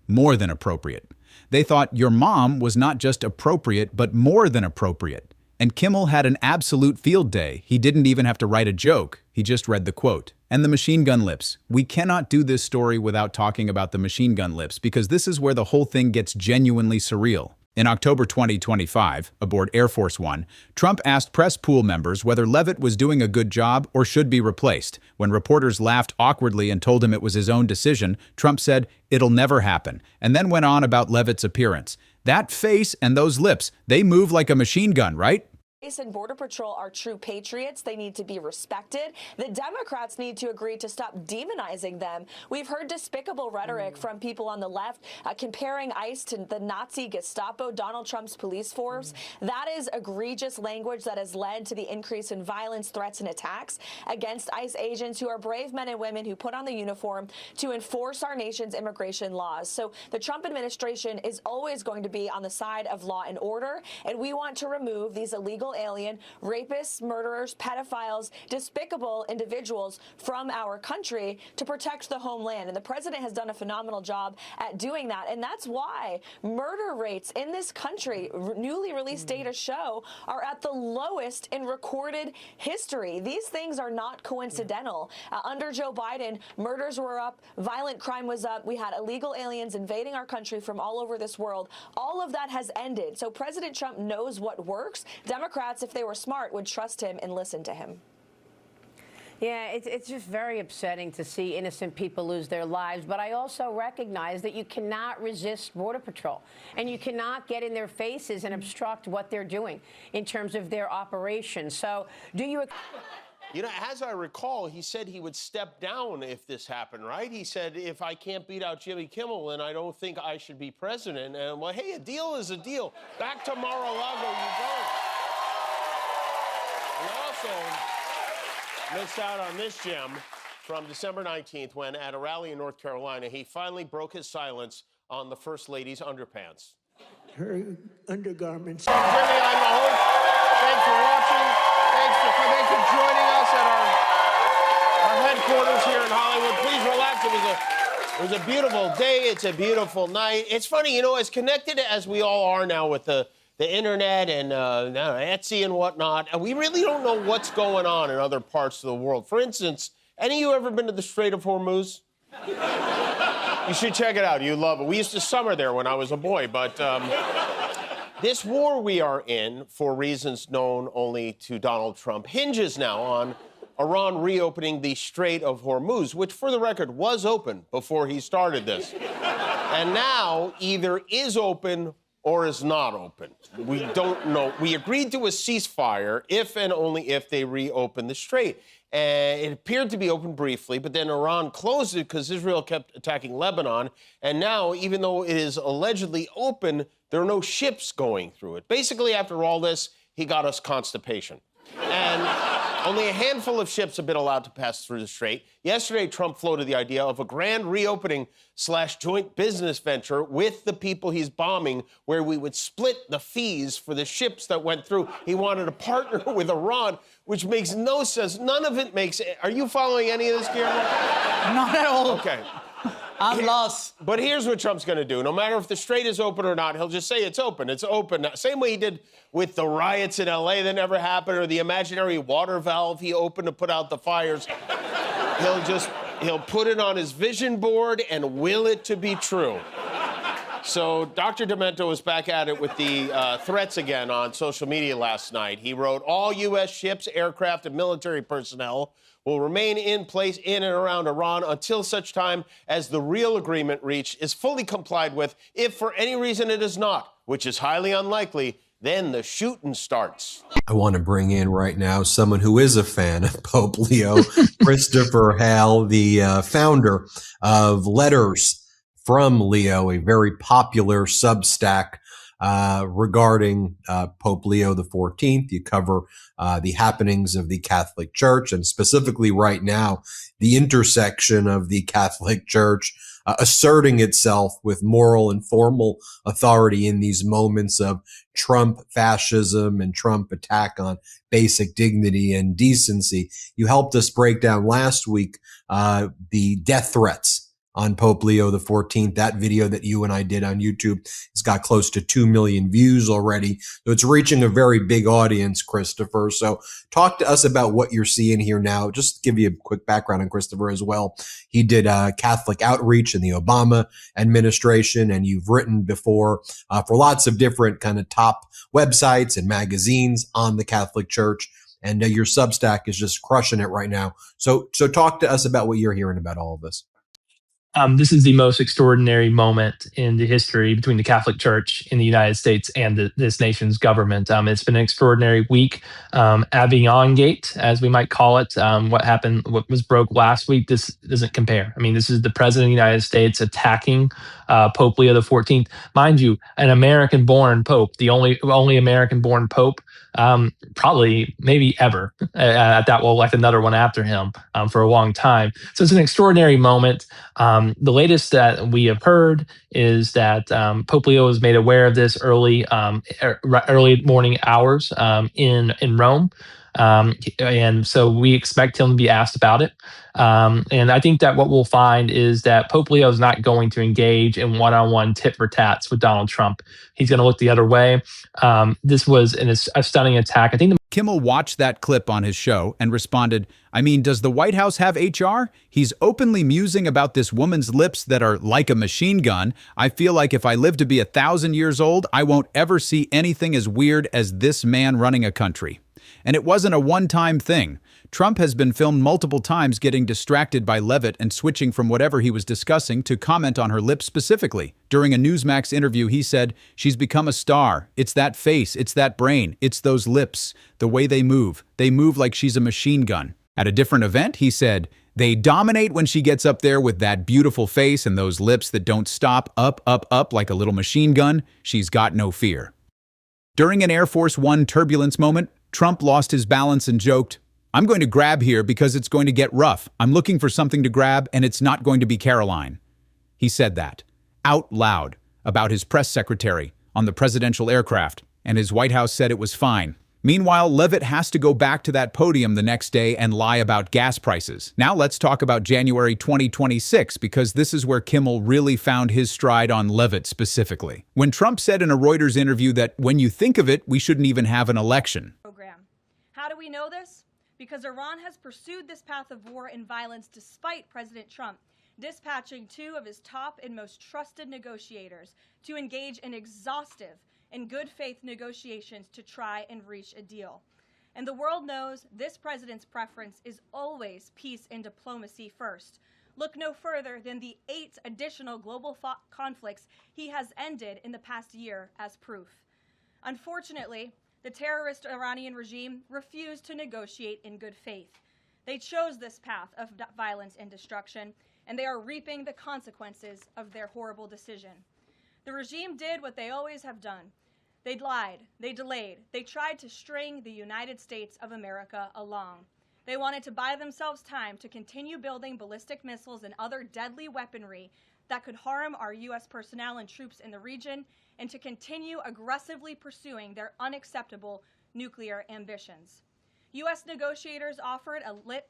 More than appropriate. They thought your mom was not just appropriate, but more than appropriate. And Kimmel had an absolute field day. He didn't even have to write a joke. He just read the quote. And the machine gun lips. We cannot do this story without talking about the machine gun lips, because this is where the whole thing gets genuinely surreal. In October 2025, aboard Air Force One, Trump asked press pool members whether Leavitt was doing a good job or should be replaced. When reporters laughed awkwardly and told him it was his own decision, Trump said, "It'll never happen," and then went on about Leavitt's appearance. That face and those lips, they move like a machine gun, right? And Border Patrol are true patriots. They need to be respected. The Democrats need to agree to stop demonizing them. We've heard despicable rhetoric from people on the left comparing ICE to the Nazi Gestapo, Donald Trump's police force. That is egregious language that has led to the increase in violence, threats, and attacks against ICE agents who are brave men and women who put on the uniform to enforce our nation's immigration laws. So the Trump administration is always going to be on the side of law and order, and we want to remove these illegal alien, rapists, murderers, pedophiles, despicable individuals from our country to protect the homeland. And the president has done a phenomenal job at doing that. And that's why murder rates in this country, newly released data show, are at the lowest in recorded history. These things are not coincidental. Under Joe Biden, murders were up, violent crime was up, we had illegal aliens invading our country from all over this world. All of that has ended. So President Trump knows what works. Democrats, if they were smart, would trust him and listen to him. Yeah, it's just very upsetting to see innocent people lose their lives. But I also recognize that you cannot resist Border Patrol, and you cannot get in their faces and obstruct what they're doing in terms of their operation. So do you... You know, as I recall, he said he would step down if this happened, right? He said, if I can't beat out Jimmy Kimmel, then I don't think I should be president. And, well, hey, a deal is a deal. Back to Mar-a-Lago you go. We also missed out on this gem from December 19th when, at a rally in North Carolina, he finally broke his silence on the First Lady's underpants. Her undergarments. Jimmy, I'm the host. Thanks for watching. Thanks for joining us at our headquarters here in Hollywood. Please relax. It was a beautiful day. It's a beautiful night. It's funny, you know, as connected as we all are now with the internet and Etsy and whatnot, and we really don't know what's going on in other parts of the world. For instance, any of you ever been to the Strait of Hormuz? You should check it out. You love it. We used to summer there when I was a boy, but this war we are in, for reasons known only to Donald Trump, hinges now on Iran reopening the Strait of Hormuz, which, for the record, was open before he started this. And now either is open or is not open. We don't know. We agreed to a ceasefire if and only if they reopen the strait. It appeared to be open briefly, but then Iran closed it because Israel kept attacking Lebanon. And now, even though it is allegedly open, there are no ships going through it. Basically, after all this, he got us constipation. And only a handful of ships have been allowed to pass through the strait. Yesterday, Trump floated the idea of a grand reopening / joint business venture with the people he's bombing, where we would split the fees for the ships that went through. He wanted to partner with Iran, which makes no sense. None of it makes... Are you following any of this, Guillermo? Not at all. Okay. I'm lost. But here's what Trump's going to do. No matter if the strait is open or not, he'll just say it's open. It's open. Same way he did with the riots in L.A. that never happened, or the imaginary water valve he opened to put out the fires. He'll put it on his vision board and will it to be true. So Dr. Demento was back at it with the threats again on social media last night. He wrote, all U.S. ships, aircraft, and military personnel will remain in place in and around Iran until such time as the real agreement reached is fully complied with. If for any reason it is not, which is highly unlikely, then the shooting starts. I want to bring in right now someone who is a fan of Pope Leo, Christopher Hale, the founder of Letters from Leo, a very popular Substack regarding Pope Leo XIV. You cover the happenings of the Catholic Church, and specifically right now, the intersection of the Catholic Church asserting itself with moral and formal authority in these moments of Trump fascism and Trump attack on basic dignity and decency. You helped us break down last week the death threats on Pope Leo XIV. That video that you and I did on YouTube has got close to 2 million views already. So it's reaching a very big audience, Christopher. So talk to us about what you're seeing here now. Just to give you a quick background on Christopher as well. He did Catholic outreach in the Obama administration, and you've written before for lots of different kind of top websites and magazines on the Catholic Church. And your Substack is just crushing it right now. So talk to us about what you're hearing about all of this. this is the most extraordinary moment in the history between the Catholic Church in the United States and this nation's government. It's been an extraordinary week. Aviation Gate, as we might call it, what was broke last week, this doesn't compare. I mean, this is the President of the United States attacking Pope Leo XIV. Mind you, an American-born Pope, the only American-born Pope probably maybe ever. That will elect another one after him for a long time. So it's an extraordinary moment. The latest that we have heard is that Pope Leo was made aware of this early morning hours in Rome. And so we expect him to be asked about it. And I think that what we'll find is that Pope Leo is not going to engage in one-on-one tit for tats with Donald Trump. He's going to look the other way. This was a stunning attack. I think Kimmel watched that clip on his show and responded, I mean, does the White House have HR? He's openly musing about this woman's lips that are like a machine gun. I feel like if I live to be 1,000 years old, I won't ever see anything as weird as this man running a country. And it wasn't a one-time thing. Trump has been filmed multiple times getting distracted by Leavitt and switching from whatever he was discussing to comment on her lips specifically. During a Newsmax interview, he said, she's become a star. It's that face, it's that brain, it's those lips, the way they move. They move like she's a machine gun. At a different event, he said, they dominate when she gets up there with that beautiful face and those lips that don't stop, up, up, up like a little machine gun. She's got no fear. During an Air Force One turbulence moment, Trump lost his balance and joked, I'm going to grab here because it's going to get rough. I'm looking for something to grab and it's not going to be Karoline. He said that out loud about his press secretary on the presidential aircraft, and his White House said it was fine. Meanwhile, Leavitt has to go back to that podium the next day and lie about gas prices. Now let's talk about January 2026, because this is where Kimmel really found his stride on Leavitt specifically. When Trump said in a Reuters interview that when you think of it, we shouldn't even have an election. How do we know this? Because Iran has pursued this path of war and violence despite President Trump dispatching two of his top and most trusted negotiators to engage in exhaustive and good faith negotiations to try and reach a deal. And the world knows this president's preference is always peace and diplomacy first. Look no further than the 8 additional global conflicts he has ended in the past year as proof. Unfortunately, the terrorist Iranian regime refused to negotiate in good faith. They chose this path of violence and destruction, and they are reaping the consequences of their horrible decision. The regime did what they always have done. They lied, they delayed, they tried to string the United States of America along. They wanted to buy themselves time to continue building ballistic missiles and other deadly weaponry that could harm our U.S. personnel and troops in the region, and to continue aggressively pursuing their unacceptable nuclear ambitions. U.S. negotiators offered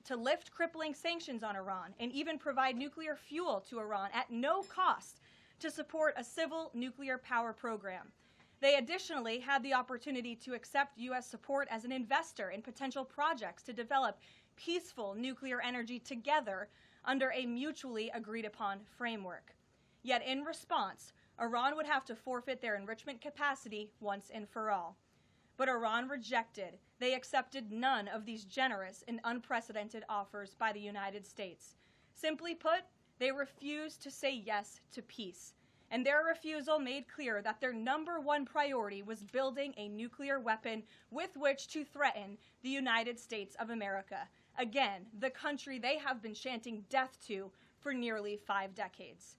to lift crippling sanctions on Iran and even provide nuclear fuel to Iran at no cost to support a civil nuclear power program. They additionally had the opportunity to accept U.S. support as an investor in potential projects to develop peaceful nuclear energy together under a mutually agreed-upon framework. Yet in response, Iran would have to forfeit their enrichment capacity once and for all. But Iran rejected. They accepted none of these generous and unprecedented offers by the United States. Simply put, they refused to say yes to peace. And their refusal made clear that their #1 priority was building a nuclear weapon with which to threaten the United States of America. Again, the country they have been chanting death to for nearly 5 decades.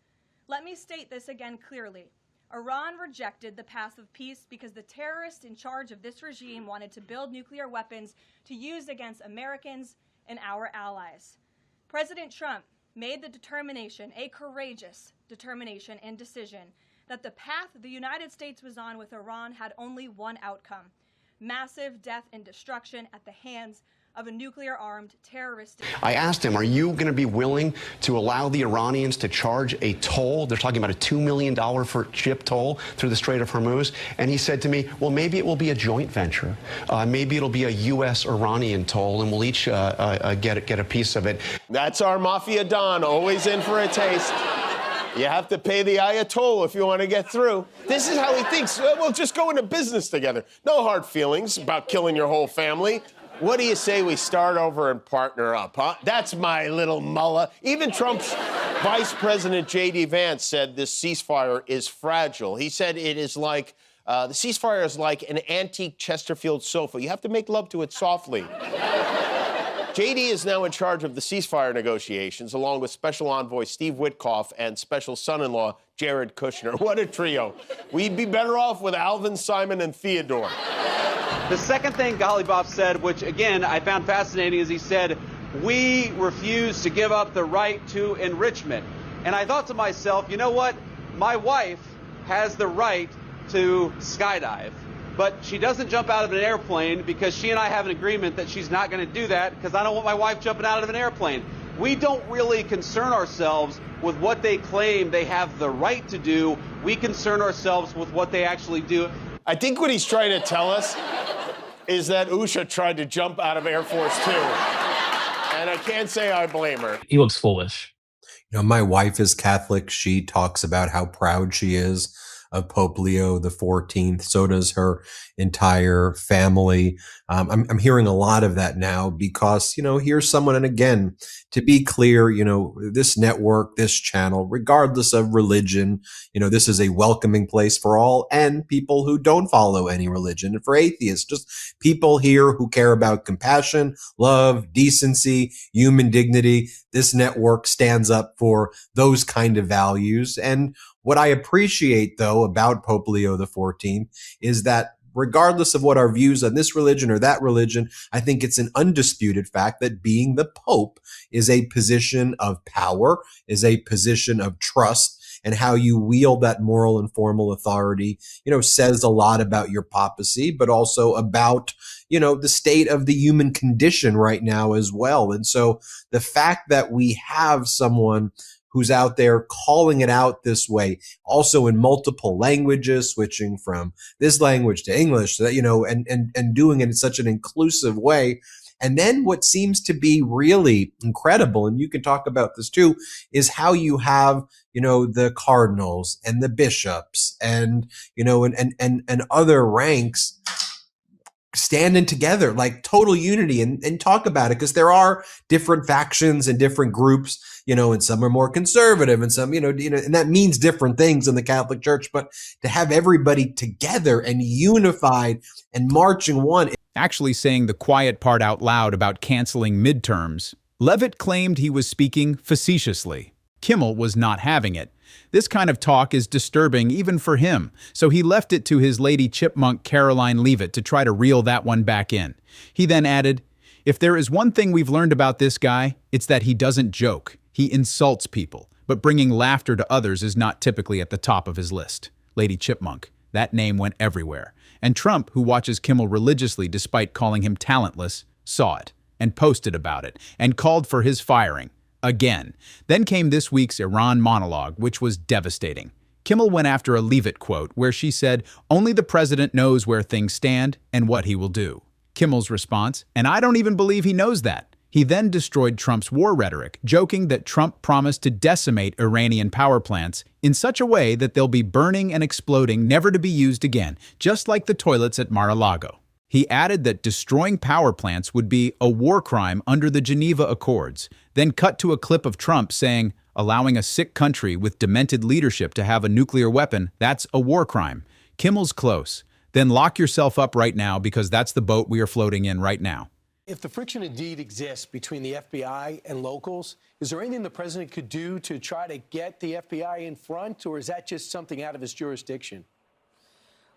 Let me state this again clearly. Iran rejected the path of peace because the terrorists in charge of this regime wanted to build nuclear weapons to use against Americans and our allies. President Trump made the determination, a courageous determination and decision, that the path the United States was on with Iran had only one outcome: massive death and destruction at the hands of a nuclear-armed terrorist. I asked him, are you going to be willing to allow the Iranians to charge a toll? They're talking about a $2 million for ship toll through the Strait of Hormuz. And he said to me, well, maybe it will be a joint venture. Maybe it'll be a U.S.-Iranian toll, and we'll each get a piece of it. That's our Mafia Don, always in for a taste. You have to pay the Ayatollah if you want to get through. This is how he thinks. We'll just go into business together. No hard feelings about killing your whole family. What do you say we start over and partner up, huh? That's my little mullah. Even Trump's Vice President J.D. Vance said this ceasefire is fragile. He said it is like, the ceasefire is like an antique Chesterfield sofa. You have to make love to it softly. J.D. is now in charge of the ceasefire negotiations, along with Special Envoy Steve Witkoff and Special Son-in-Law Jared Kushner. What a trio. We'd be better off with Alvin, Simon, and Theodore. The second thing Gollyboff said, which, again, I found fascinating, is he said, we refuse to give up the right to enrichment. And I thought to myself, you know what? My wife has the right to skydive. But she doesn't jump out of an airplane because she and I have an agreement that she's not going to do that because I don't want my wife jumping out of an airplane. We don't really concern ourselves with what they claim they have the right to do. We concern ourselves with what they actually do. I think what he's trying to tell us is that Usha tried to jump out of Air Force Two. And I can't say I blame her. He looks foolish. You know, my wife is Catholic. She talks about how proud she is of Pope Leo XIV. So does her entire family. I'm hearing a lot of that now because, you know, here's someone, and again, to be clear, you know, this network, this channel, regardless of religion, you know, this is a welcoming place for all and people who don't follow any religion, and for atheists, just people here who care about compassion, love, decency, human dignity. This network stands up for those kind of values. And what I appreciate, though, about Pope Leo XIV is that regardless of what our views on this religion or that religion, I think it's an undisputed fact that being the Pope is a position of power, is a position of trust, and how you wield that moral and formal authority, you know, says a lot about your papacy, but also about, you know, the state of the human condition right now as well. And so the fact that we have someone who's out there calling it out this way, also in multiple languages, switching from this language to English, you know, and doing it in such an inclusive way. And then what seems to be really incredible, and you can talk about this too, is how you have, you know, the cardinals and the bishops and, you know, and other ranks standing together, like total unity, and talk about it, because there are different factions and different groups, you know, and some are more conservative and some, you know, and that means different things in the Catholic Church, but to have everybody together and unified and marching one. Actually saying the quiet part out loud about canceling midterms, Leavitt claimed he was speaking facetiously. Kimmel was not having it. This kind of talk is disturbing even for him, so he left it to his lady chipmunk Karoline Leavitt to try to reel that one back in. He then added, "If there is one thing we've learned about this guy, it's that he doesn't joke. He insults people, but bringing laughter to others is not typically at the top of his list." Lady Chipmunk. That name went everywhere. And Trump, who watches Kimmel religiously despite calling him talentless, saw it and posted about it and called for his firing. Again. Then came this week's Iran monologue, which was devastating. Kimmel went after a Leavitt quote where she said, "Only the president knows where things stand and what he will do." Kimmel's response, "And I don't even believe he knows that." He then destroyed Trump's war rhetoric, joking that Trump promised to decimate Iranian power plants in such a way that they'll be burning and exploding, never to be used again, just like the toilets at Mar-a-Lago. He added that destroying power plants would be a war crime under the Geneva Accords, then cut to a clip of Trump saying, "Allowing a sick country with demented leadership to have a nuclear weapon, that's a war crime." Kimmel's close. Then lock yourself up right now because that's the boat we are floating in right now. If the friction indeed exists between the FBI and locals, is there anything the president could do to try to get the FBI in front, or is that just something out of his jurisdiction?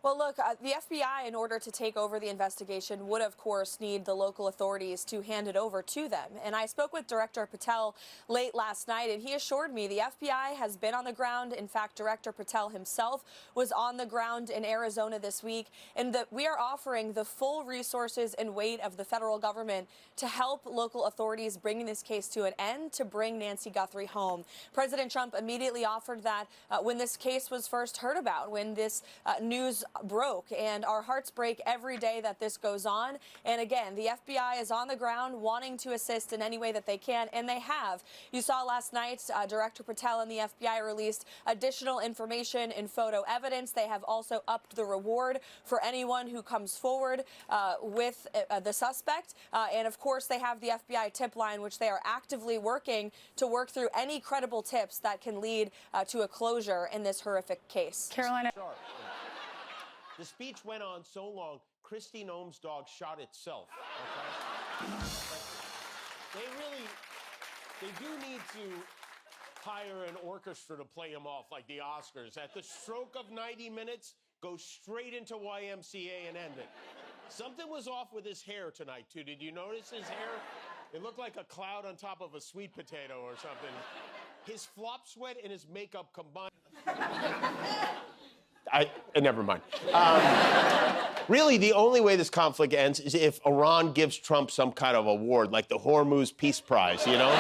Well, look, the FBI, in order to take over the investigation, would, of course, need the local authorities to hand it over to them. And I spoke with Director Patel late last night, and he assured me the FBI has been on the ground. In fact, Director Patel himself was on the ground in Arizona this week, and that we are offering the full resources and weight of the federal government to help local authorities bring this case to an end, to bring Nancy Guthrie home. President Trump immediately offered that when this case was first heard about, when this news broke, and our hearts break every day that this goes on. And again, the FBI is on the ground wanting to assist in any way that they can, and they have. You saw last night, Director Patel and the FBI released additional information and photo evidence. They have also upped the reward for anyone who comes forward with the suspect. And of course, they have the FBI tip line, which they are actively working to work through any credible tips that can lead to a closure in this horrific case. Caroline. The speech went on so long, Kristi Noem's dog shot itself. Okay? They do need to hire an orchestra to play him off like the Oscars. At the stroke of 90 minutes, go straight into YMCA and end it. Something was off with his hair tonight, too. Did you notice his hair? It looked like a cloud on top of a sweet potato or something. His flop sweat and his makeup combined. Never mind. Really, the only way this conflict ends is if Iran gives Trump some kind of award, like the Hormuz Peace Prize, you know?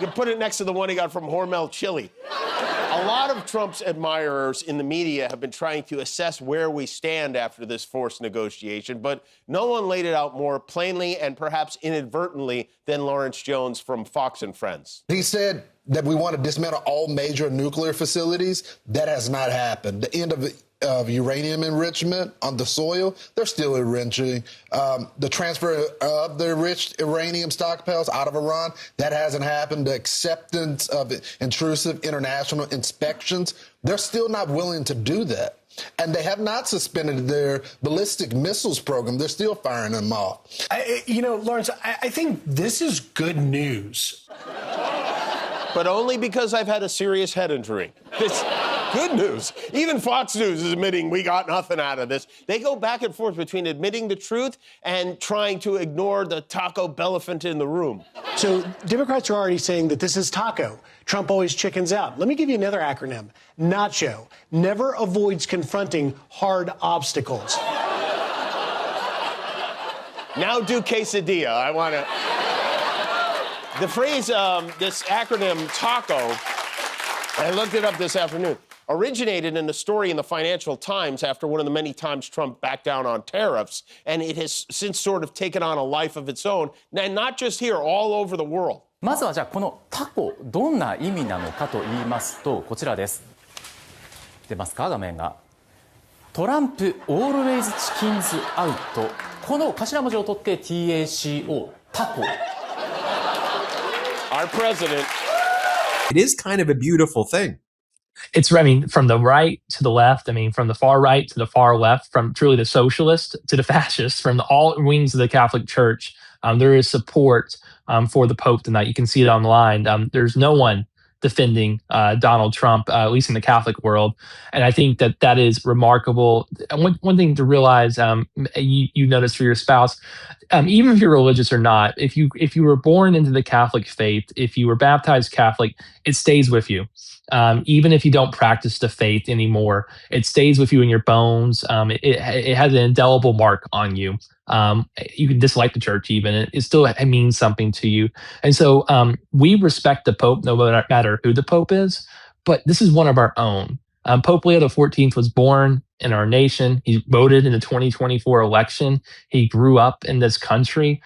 You can put it next to the one he got from Hormel Chili. A lot of Trump's admirers in the media have been trying to assess where we stand after this forced negotiation, but no one laid it out more plainly and perhaps inadvertently than Lawrence Jones from Fox and Friends. He said that we want to dismantle all major nuclear facilities. That has not happened. The end of uranium enrichment on the soil, they're still enriching. The transfer of the enriched uranium stockpiles out of Iran, that hasn't happened. The acceptance of intrusive international inspections, they're still not willing to do that. And they have not suspended their ballistic missiles program. They're still firing them off. Lawrence, I think this is good news. But only because I've had a serious head injury. It's good news. Even Fox News is admitting we got nothing out of this. They go back and forth between admitting the truth and trying to ignore the Taco Bell elephant in the room. So Democrats are already saying that this is taco. Trump always chickens out. Let me give you another acronym. Nacho. Never avoids confronting hard obstacles. Now do quesadilla. I want to... The phrase, this acronym, TACO, I looked it up this afternoon, originated in a story in the Financial Times after one of the many times Trump backed down on tariffs, and it has since sort of taken on a life of its own, and not just here, all over the world. まずはじゃあこのタコどんな意味なのかと言いますとこちらです。出ますか画面が。トランプ always chickens out この頭文字を取って TACO タコ。Our president. It is kind of a beautiful thing. It's, from the right to the left, from the far right to the far left, from truly the socialist to the fascist, from all wings of the Catholic Church, there is support for the Pope tonight. You can see it online. There's no one defending Donald Trump, at least in the Catholic world. And I think that is remarkable. And one thing to realize, you notice for your spouse, even if you're religious or not, if you were born into the Catholic faith, if you were baptized Catholic, it stays with you. Even if you don't practice the faith anymore, it stays with you in your bones. It has an indelible mark on you. You can dislike the church even. It still means something to you. And so we respect the Pope no matter who the Pope is, but this is one of our own. Pope Leo XIV was born in our nation. He voted in the 2024 election. He grew up in this country.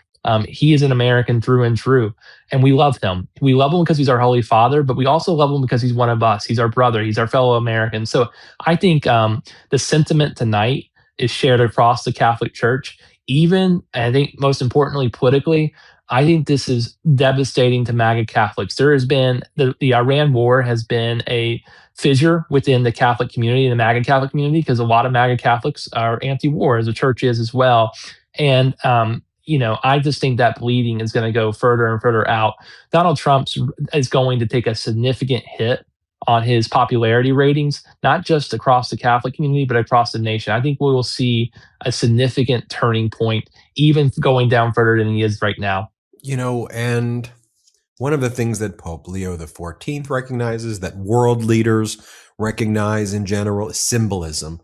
He is an American through and through, and we love him. We love him because he's our Holy Father, but we also love him because he's one of us. He's our brother. He's our fellow American. So I think the sentiment tonight is shared across the Catholic Church. Even, and I think most importantly, politically, I think this is devastating to MAGA Catholics. There has been, the Iran war has been a fissure within the Catholic community, the MAGA Catholic community, because a lot of MAGA Catholics are anti-war, as the church is as well. And, I just think that bleeding is going to go further and further out. Donald Trump is going to take a significant hit on his popularity ratings, not just across the Catholic community, but across the nation. I think we will see a significant turning point, even going down further than he is right now. And one of the things that Pope Leo XIV recognizes, that world leaders recognize in general, is symbolism.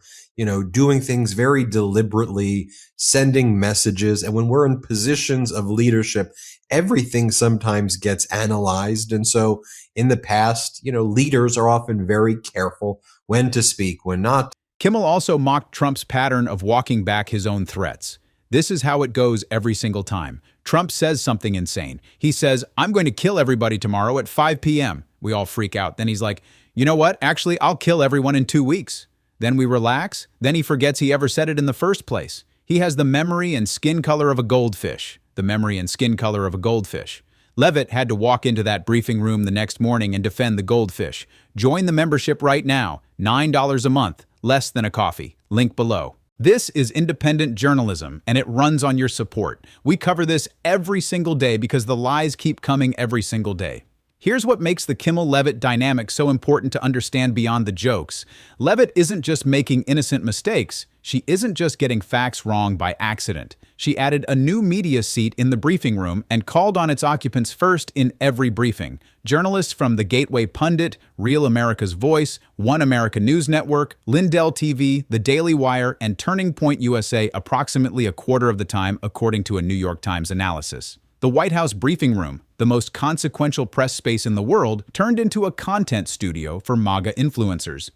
Doing things very deliberately, sending messages. And when we're in positions of leadership, everything sometimes gets analyzed. And so in the past, leaders are often very careful when to speak, when not. Kimmel also mocked Trump's pattern of walking back his own threats. This is how it goes every single time. Trump says something insane. He says, "I'm going to kill everybody tomorrow at 5 p.m. We all freak out. Then he's like, "You know what? Actually, I'll kill everyone in 2 weeks." Then we relax. Then he forgets he ever said it in the first place. He has the memory and skin color of a goldfish. The memory and skin color of a goldfish. Leavitt had to walk into that briefing room the next morning and defend the goldfish. Join the membership right now. $9 a month. Less than a coffee. Link below. This is independent journalism, and it runs on your support. We cover this every single day because the lies keep coming every single day. Here's what makes the Kimmel-Leavitt dynamic so important to understand beyond the jokes. Leavitt isn't just making innocent mistakes. She isn't just getting facts wrong by accident. She added a new media seat in the briefing room and called on its occupants first in every briefing. Journalists from the Gateway Pundit, Real America's Voice, One America News Network, Lindell TV, The Daily Wire, and Turning Point USA approximately a quarter of the time, according to a New York Times analysis. The White House briefing room, the most consequential press space in the world, turned into a content studio for MAGA influencers.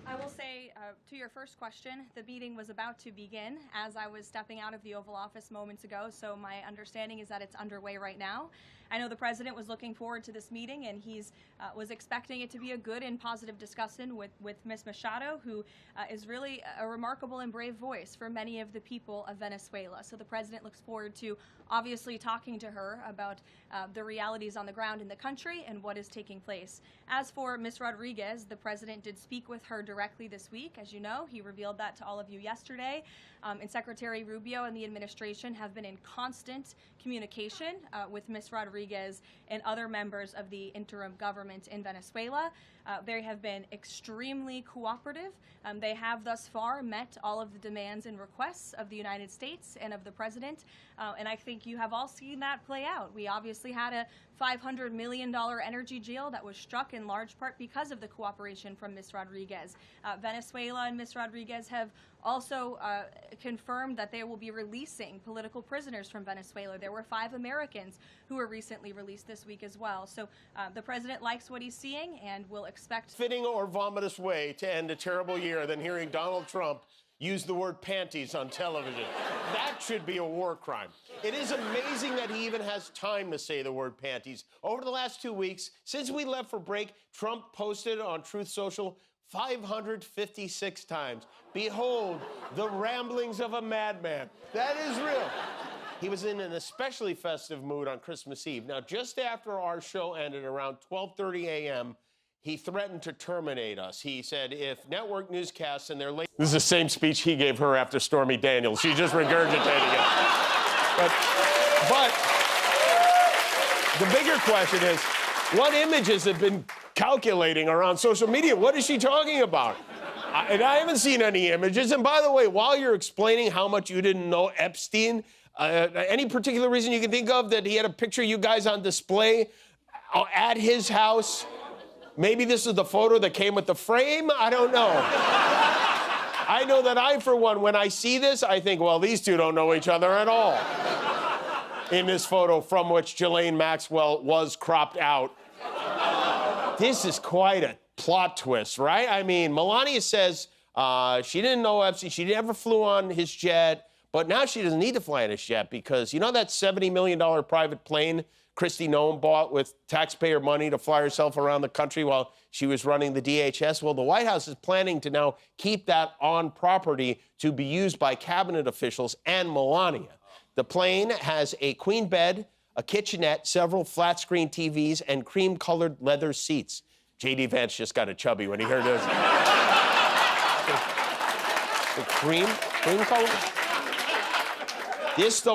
I will say, to your first question, the meeting was about to begin as I was stepping out of the Oval Office moments ago, so my understanding is that it's underway right now. I know the president was looking forward to this meeting, and he's was expecting it to be a good and positive discussion with Ms. Machado, who is really a remarkable and brave voice for many of the people of Venezuela. So the president looks forward to obviously talking to her about the realities on the ground in the country and what is taking place. As for Ms. Rodriguez, the president did speak with her directly this week. As you know, he revealed that to all of you yesterday. And Secretary Rubio and the administration have been in constant communication with Ms. Rodriguez and other members of the interim government in Venezuela. They have been extremely cooperative. They have thus far met all of the demands and requests of the United States and of the president. And I think you have all seen that play out. We obviously had a $500 million energy deal that was struck in large part because of the cooperation from Ms. Rodriguez. Venezuela and Ms. Rodriguez have also confirmed that they will be releasing political prisoners from Venezuela. There were 5 Americans who were recently released this week as well. So the president likes what he's seeing and will expect... Fitting or vomitous way to end a terrible year than hearing Donald Trump use the word panties on television. That should be a war crime. It is amazing that he even has time to say the word panties. Over the last 2 weeks, since we left for break, Trump posted on Truth Social 556 times. Behold, the ramblings of a madman. That is real. He was in an especially festive mood on Christmas Eve. Now, just after our show ended around 12:30 a.m., he threatened to terminate us. He said if network newscasts and their late... This is the same speech he gave her after Stormy Daniels. She's just regurgitating it. But the bigger question is, what images have been calculating around social media? What is she talking about? And I haven't seen any images. And by the way, while you're explaining how much you didn't know Epstein, any particular reason you can think of that he had a picture of you guys on display at his house? Maybe this is the photo that came with the frame? I don't know. I know that I, for one, when I see this, I think, well, these two don't know each other at all. In this photo from which Ghislaine Maxwell was cropped out. This is quite a plot twist, right? I mean, Melania says she didn't know Epstein. She never flew on his jet. But now she doesn't need to fly on his jet because, you know that $70 million private plane Kristi Noem bought with taxpayer money to fly herself around the country while she was running the DHS? Well, the White House is planning to now keep that on property to be used by cabinet officials and Melania. The plane has a queen bed, a kitchenette, several flat-screen TVs, and cream-colored leather seats. J.D. Vance just got a chubby when he heard this. The cream-colored? This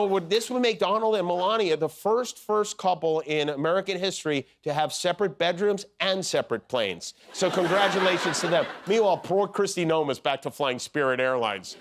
would make Donald and Melania the first couple in American history to have separate bedrooms and separate planes. So congratulations to them. Meanwhile, poor Kristi Noem is back to flying Spirit Airlines.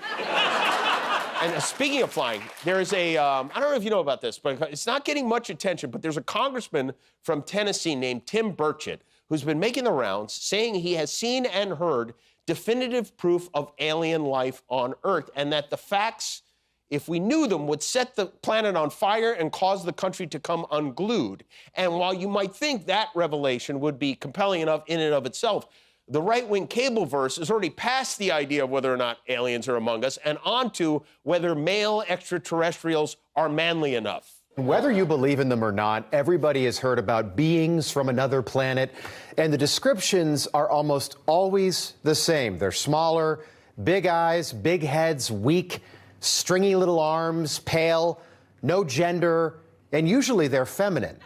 And speaking of flying, there is a, I don't know if you know about this, but it's not getting much attention, but there's a congressman from Tennessee named Tim Burchett who's been making the rounds saying he has seen and heard definitive proof of alien life on Earth and that the facts, if we knew them, would set the planet on fire and cause the country to come unglued. And while you might think that revelation would be compelling enough in and of itself, the right-wing cableverse is already past the idea of whether or not aliens are among us and onto whether male extraterrestrials are manly enough. Whether you believe in them or not, everybody has heard about beings from another planet, and the descriptions are almost always the same. They're smaller, big eyes, big heads, weak, stringy little arms, pale, no gender, and usually they're feminine.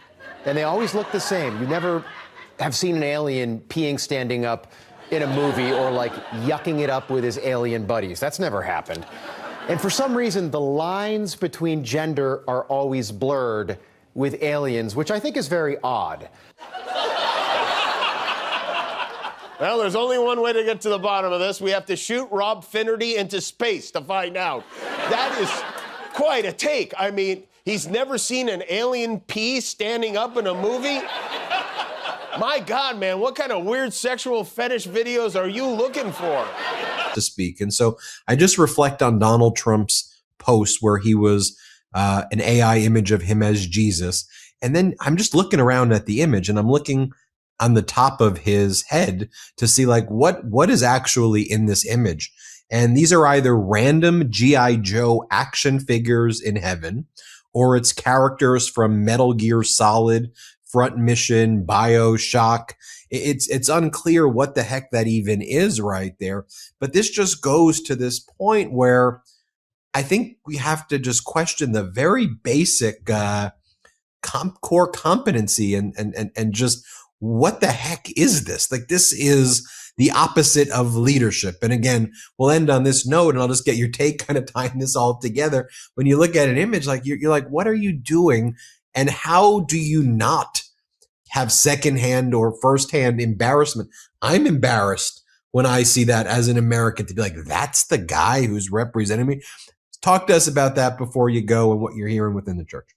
And they always look the same. You never have seen an alien peeing standing up in a movie or like yucking it up with his alien buddies. That's never happened. And for some reason, the lines between gender are always blurred with aliens, which I think is very odd. Well, there's only one way to get to the bottom of this. We have to shoot Rob Finnerty into space to find out. That is quite a take. I mean, he's never seen an alien pee standing up in a movie? My God, man, what kind of weird sexual fetish videos are you looking for? To speak. And so I just reflect on Donald Trump's post where he was an AI image of him as Jesus. And then I'm just looking around at the image and I'm looking on the top of his head to see like what is actually in this image. And these are either random G.I. Joe action figures in heaven, or it's characters from Metal Gear Solid, Front Mission, BioShock. It's unclear what the heck that even is right there. But this just goes to this point where I think we have to just question the very basic core competency and just what the heck is this? Like, this is the opposite of leadership. And again, we'll end on this note and I'll just get your take kind of tying this all together. When you look at an image, like you're like, what are you doing? And how do you not have secondhand or firsthand embarrassment? I'm embarrassed when I see that as an American to be like, that's the guy who's representing me. Talk to us about that before you go and what you're hearing within the church.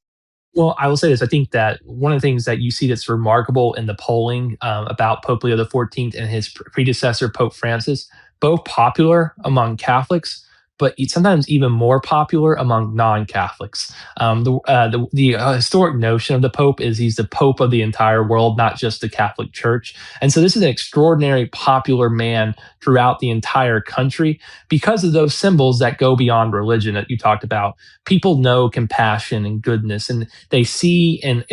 Well, I will say this. I think that one of the things that you see that's remarkable in the polling about Pope Leo XIV and his predecessor, Pope Francis, both popular among Catholics, but sometimes even more popular among non-Catholics. The historic notion of the Pope is he's the Pope of the entire world, not just the Catholic Church. And so this is an extraordinary popular man throughout the entire country because of those symbols that go beyond religion that you talked about. People know compassion and goodness, and they see in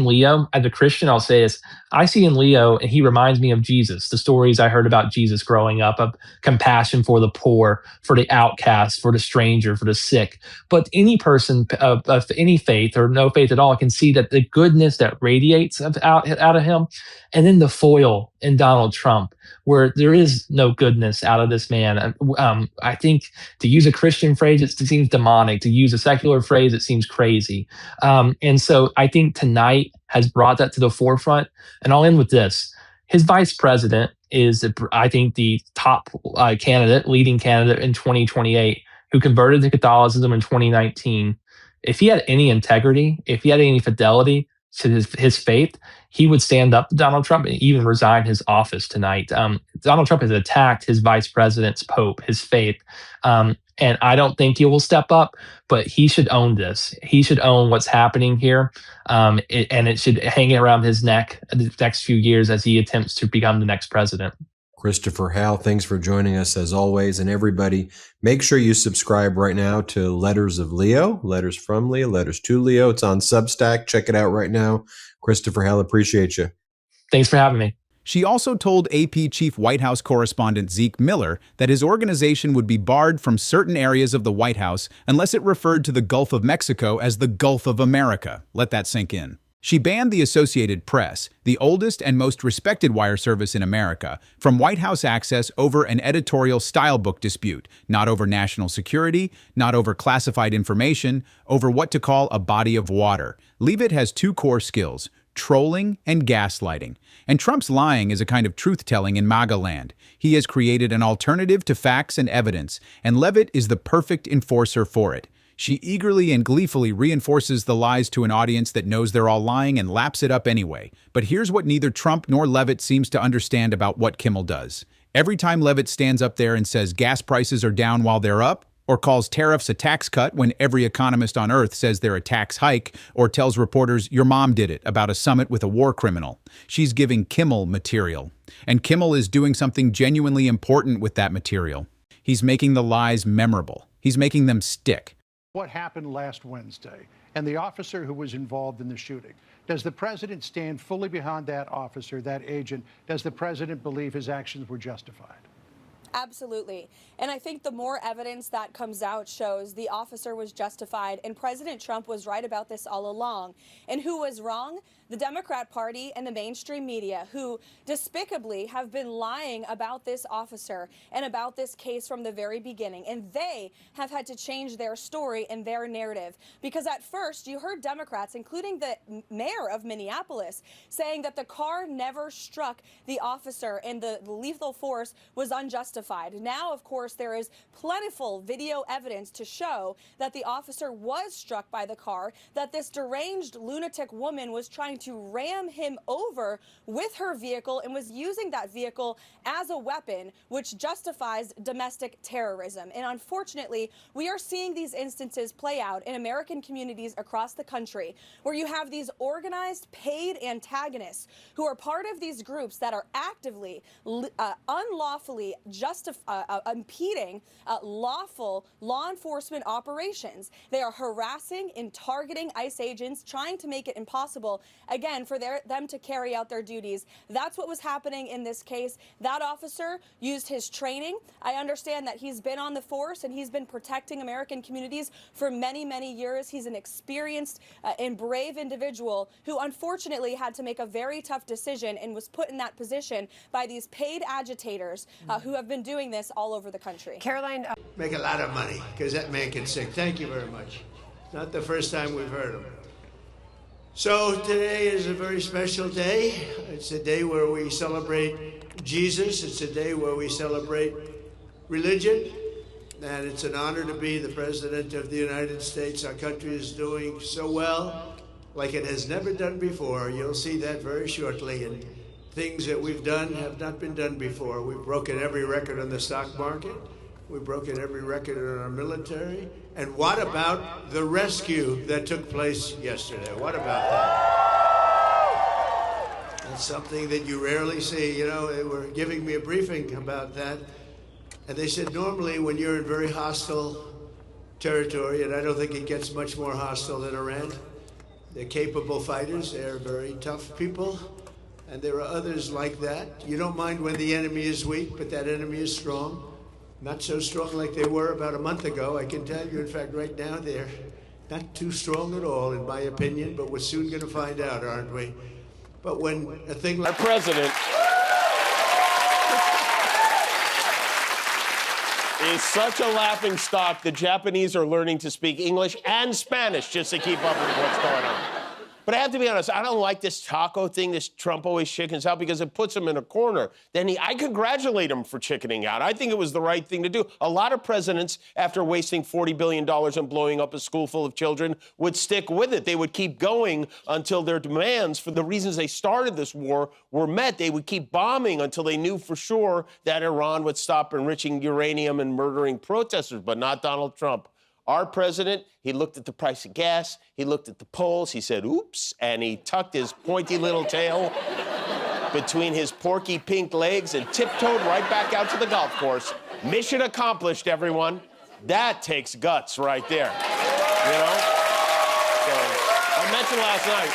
Leo, as a Christian, I'll say this, I see in Leo, and he reminds me of Jesus, the stories I heard about Jesus growing up, of compassion for the poor, for the outcast, for the stranger, for the sick. But any person of any faith or no faith at all can see that the goodness that radiates out of him. And then the foil in Donald Trump, where there is no goodness out of this man. I think to use a Christian phrase, it seems demonic. To use a secular phrase, it seems crazy. And so I think tonight has brought that to the forefront. And I'll end with this. His vice president is, I think, the top leading candidate in 2028, who converted to Catholicism in 2019. If he had any integrity, if he had any fidelity to his faith, he would stand up to Donald Trump and even resign his office tonight. Donald Trump has attacked his vice president's pope, his faith. And I don't think he will step up, but he should own this. He should own what's happening here. And it should hang around his neck the next few years as he attempts to become the next president. Christopher Howell, thanks for joining us as always. And everybody, make sure you subscribe right now to Letters of Leo, Letters from Leo, Letters to Leo. It's on Substack. Check it out right now. Christopher Howell, appreciate you. Thanks for having me. She also told AP Chief White House correspondent Zeke Miller that his organization would be barred from certain areas of the White House unless it referred to the Gulf of Mexico as the Gulf of America. Let that sink in. She banned the Associated Press, the oldest and most respected wire service in America, from White House access over an editorial style book dispute, not over national security, not over classified information, over what to call a body of water. Leavitt has two core skills: trolling and gaslighting. And Trump's lying is a kind of truth-telling in MAGA land. He has created an alternative to facts and evidence, and Leavitt is the perfect enforcer for it. She eagerly and gleefully reinforces the lies to an audience that knows they're all lying and laps it up anyway. But here's what neither Trump nor Leavitt seems to understand about what Kimmel does. Every time Leavitt stands up there and says gas prices are down while they're up, or calls tariffs a tax cut when every economist on earth says they're a tax hike, or tells reporters, your mom did it, about a summit with a war criminal. She's giving Kimmel material. And Kimmel is doing something genuinely important with that material. He's making the lies memorable. He's making them stick. What happened last Wednesday and the officer who was involved in the shooting? Does the president stand fully behind that officer, that agent? Does the president believe his actions were justified? Absolutely. And I think the more evidence that comes out shows the officer was justified, and President Trump was right about this all along. And who was wrong? The Democrat Party and the mainstream media, who despicably have been lying about this officer and about this case from the very beginning. And they have had to change their story and their narrative. Because at first, you heard Democrats, including the mayor of Minneapolis, saying that the car never struck the officer and the lethal force was unjustified. Now, of course, there is plentiful video evidence to show that the officer was struck by the car, that this deranged lunatic woman was trying to ram him over with her vehicle and was using that vehicle as a weapon, which justifies domestic terrorism. And unfortunately, we are seeing these instances play out in American communities across the country, where you have these organized, paid antagonists who are part of these groups that are actively, unlawfully impeding lawful law enforcement operations. They are harassing and targeting ICE agents, trying to make it impossible, again, for them to carry out their duties. That's what was happening in this case. That officer used his training. I understand that he's been on the force and he's been protecting American communities for many, many years. He's an experienced and brave individual who unfortunately had to make a very tough decision and was put in that position by these paid agitators who have been doing this all over the country. Caroline. Make a lot of money, because that man can sing. Thank you very much. It's not the first time we've heard him. So today is a very special day. It's a day where we celebrate Jesus. It's a day where we celebrate religion. And it's an honor to be the President of the United States. Our country is doing so well, like it has never done before. You'll see that very shortly. And things that we've done have not been done before. We've broken every record on the stock market. We've broken every record in our military. And what about the rescue that took place yesterday? What about that? That's something that you rarely see. You know, they were giving me a briefing about that. And they said normally when you're in very hostile territory, and I don't think it gets much more hostile than Iran, they're capable fighters. They're very tough people. And there are others like that. You don't mind when the enemy is weak, but that enemy is strong. Not so strong like they were about a month ago. I can tell you, in fact, right now, they're not too strong at all, in my opinion, but we're soon going to find out, aren't we? But when a thing like... Our president is such a laughing stock, the Japanese are learning to speak English and Spanish just to keep up with what's going on. But I have to be honest, I don't like this taco thing this Trump always chickens out, because it puts him in a corner. I congratulate him for chickening out. I think it was the right thing to do. A lot of presidents, after wasting $40 billion and blowing up a school full of children, would stick with it. They would keep going until their demands for the reasons they started this war were met. They would keep bombing until they knew for sure that Iran would stop enriching uranium and murdering protesters, but not Donald Trump. Our president, he looked at the price of gas, he looked at the polls, he said, oops, and he tucked his pointy little tail between his porky pink legs and tiptoed right back out to the golf course. Mission accomplished, everyone. That takes guts right there, you know? So, I mentioned last night,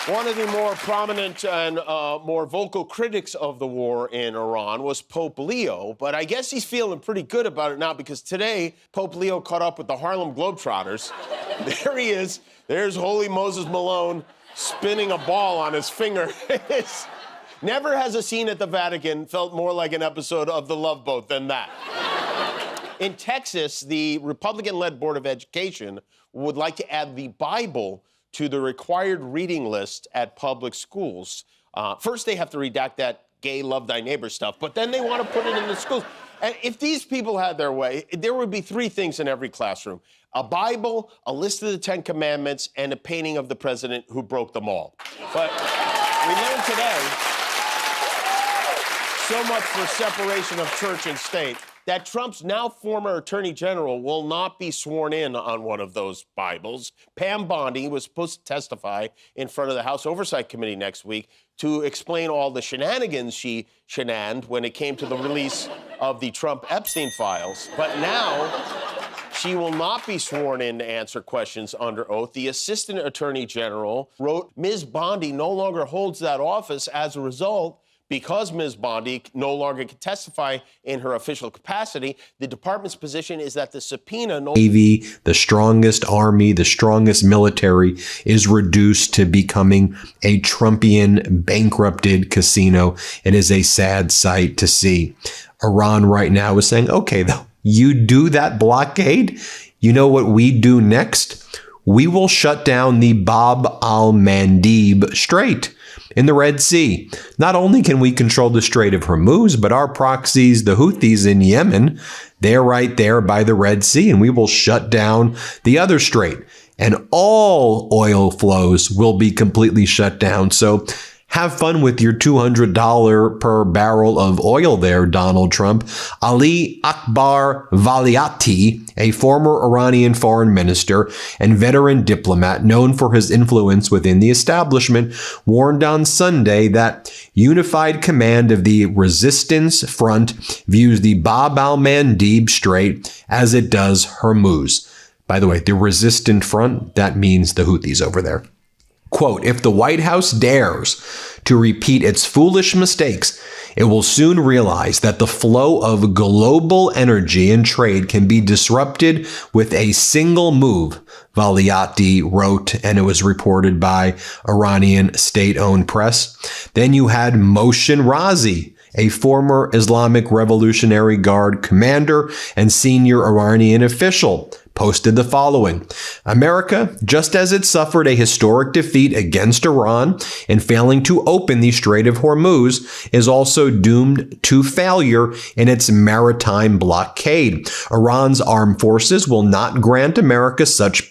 one of the more prominent and more vocal critics of the war in Iran was Pope Leo, but I guess he's feeling pretty good about it now, because today Pope Leo caught up with the Harlem Globetrotters. There he is. There's Holy Moses Malone spinning a ball on his finger. Never has a scene at the Vatican felt more like an episode of The Love Boat than that. In Texas, the Republican-led Board of Education would like to add the Bible to the required reading list at public schools. First, they have to redact that gay love thy neighbor stuff, but then they want to put it in the schools. And if these people had their way, there would be three things in every classroom: a Bible, a list of the 10 Commandments, and a painting of the president who broke them all. But we learned today, so much for separation of church and state. that Trump's now former attorney general will not be sworn in on one of those Bibles. Pam Bondi was supposed to testify in front of the House Oversight Committee next week to explain all the shenanigans she shenaned when it came to the release of the Trump Epstein files. But now she will not be sworn in to answer questions under oath. The Assistant Attorney General wrote Ms. Bondi no longer holds that office. As a result, because Ms. Bondi no longer can testify in her official capacity, the department's position is that the subpoena... Navy, the strongest army, the strongest military, is reduced to becoming a Trumpian, bankrupted casino. It is a sad sight to see. Iran right now is saying, okay, though, you do that blockade, you know what we do next? We will shut down the Bab al-Mandeb Strait in the Red Sea. Not only can we control the Strait of Hormuz, but our proxies, the Houthis in Yemen, they're right there by the Red Sea, and we will shut down the other strait. And all oil flows will be completely shut down. So have fun with your $200 per barrel of oil there, Donald Trump. Ali Akbar Valiati, a former Iranian foreign minister and veteran diplomat known for his influence within the establishment, warned on Sunday that unified command of the resistance front views the Bab al-Mandeb Strait as it does Hormuz. By the way, the resistant front, that means the Houthis over there. Quote, if the White House dares to repeat its foolish mistakes, it will soon realize that the flow of global energy and trade can be disrupted with a single move, Valiati wrote, and it was reported by Iranian state-owned press. Then you had Mohsen Razi, a former Islamic Revolutionary Guard commander and senior Iranian official, posted the following. America, just as it suffered a historic defeat against Iran in failing to open the Strait of Hormuz, is also doomed to failure in its maritime blockade. Iran's armed forces will not grant America such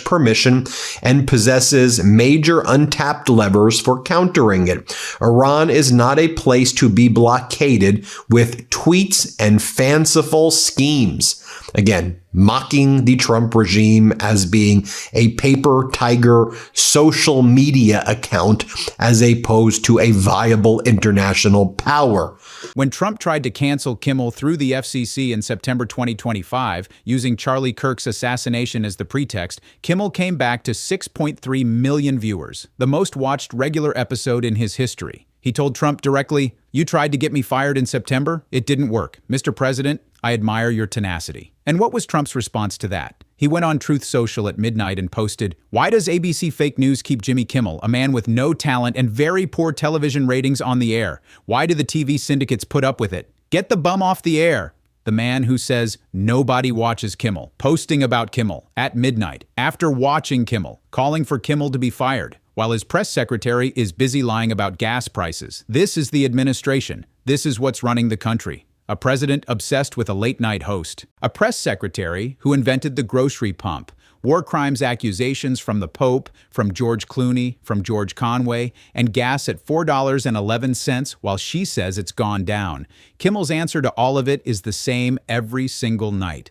permission and possesses major untapped levers for countering it. Iran is not a place to be blockaded with tweets and fanciful schemes. Again, mocking the Trump regime as being a paper tiger social media account as opposed to a viable international power. When Trump tried to cancel Kimmel through the FCC in September 2025, using Charlie Kirk's assassination as the pretext, Kimmel came back to 6.3 million viewers, the most watched regular episode in his history. He told Trump directly, "You tried to get me fired in September? It didn't work. Mr. President, I admire your tenacity." And what was Trump's response to that? He went on Truth Social at midnight and posted, "Why does ABC Fake News keep Jimmy Kimmel, a man with no talent and very poor television ratings, on the air? Why do the TV syndicates put up with it? Get the bum off the air." The man who says nobody watches Kimmel, posting about Kimmel at midnight, after watching Kimmel, calling for Kimmel to be fired, while his press secretary is busy lying about gas prices. This is the administration. This is what's running the country. A president obsessed with a late-night host. A press secretary who invented the grocery pump. War crimes accusations from the Pope, from George Clooney, from George Conway, and gas at $4.11 while she says it's gone down. Kimmel's answer to all of it is the same every single night.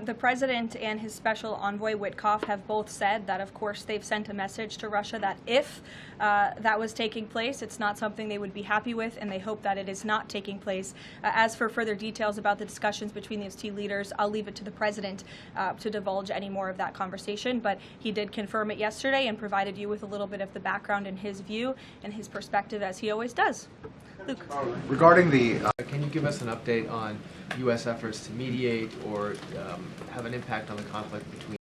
The president and his special envoy Witkoff have both said that, of course, they've sent a message to Russia that if that was taking place, it's not something they would be happy with, and they hope that it is not taking place. As for further details about the discussions between these two leaders, I'll leave it to the president to divulge any more of that conversation, but he did confirm it yesterday and provided you with a little bit of the background and his view and his perspective, as he always does. Luke. Regarding the, can you give us an update on U.S. efforts to mediate or have an impact on the conflict between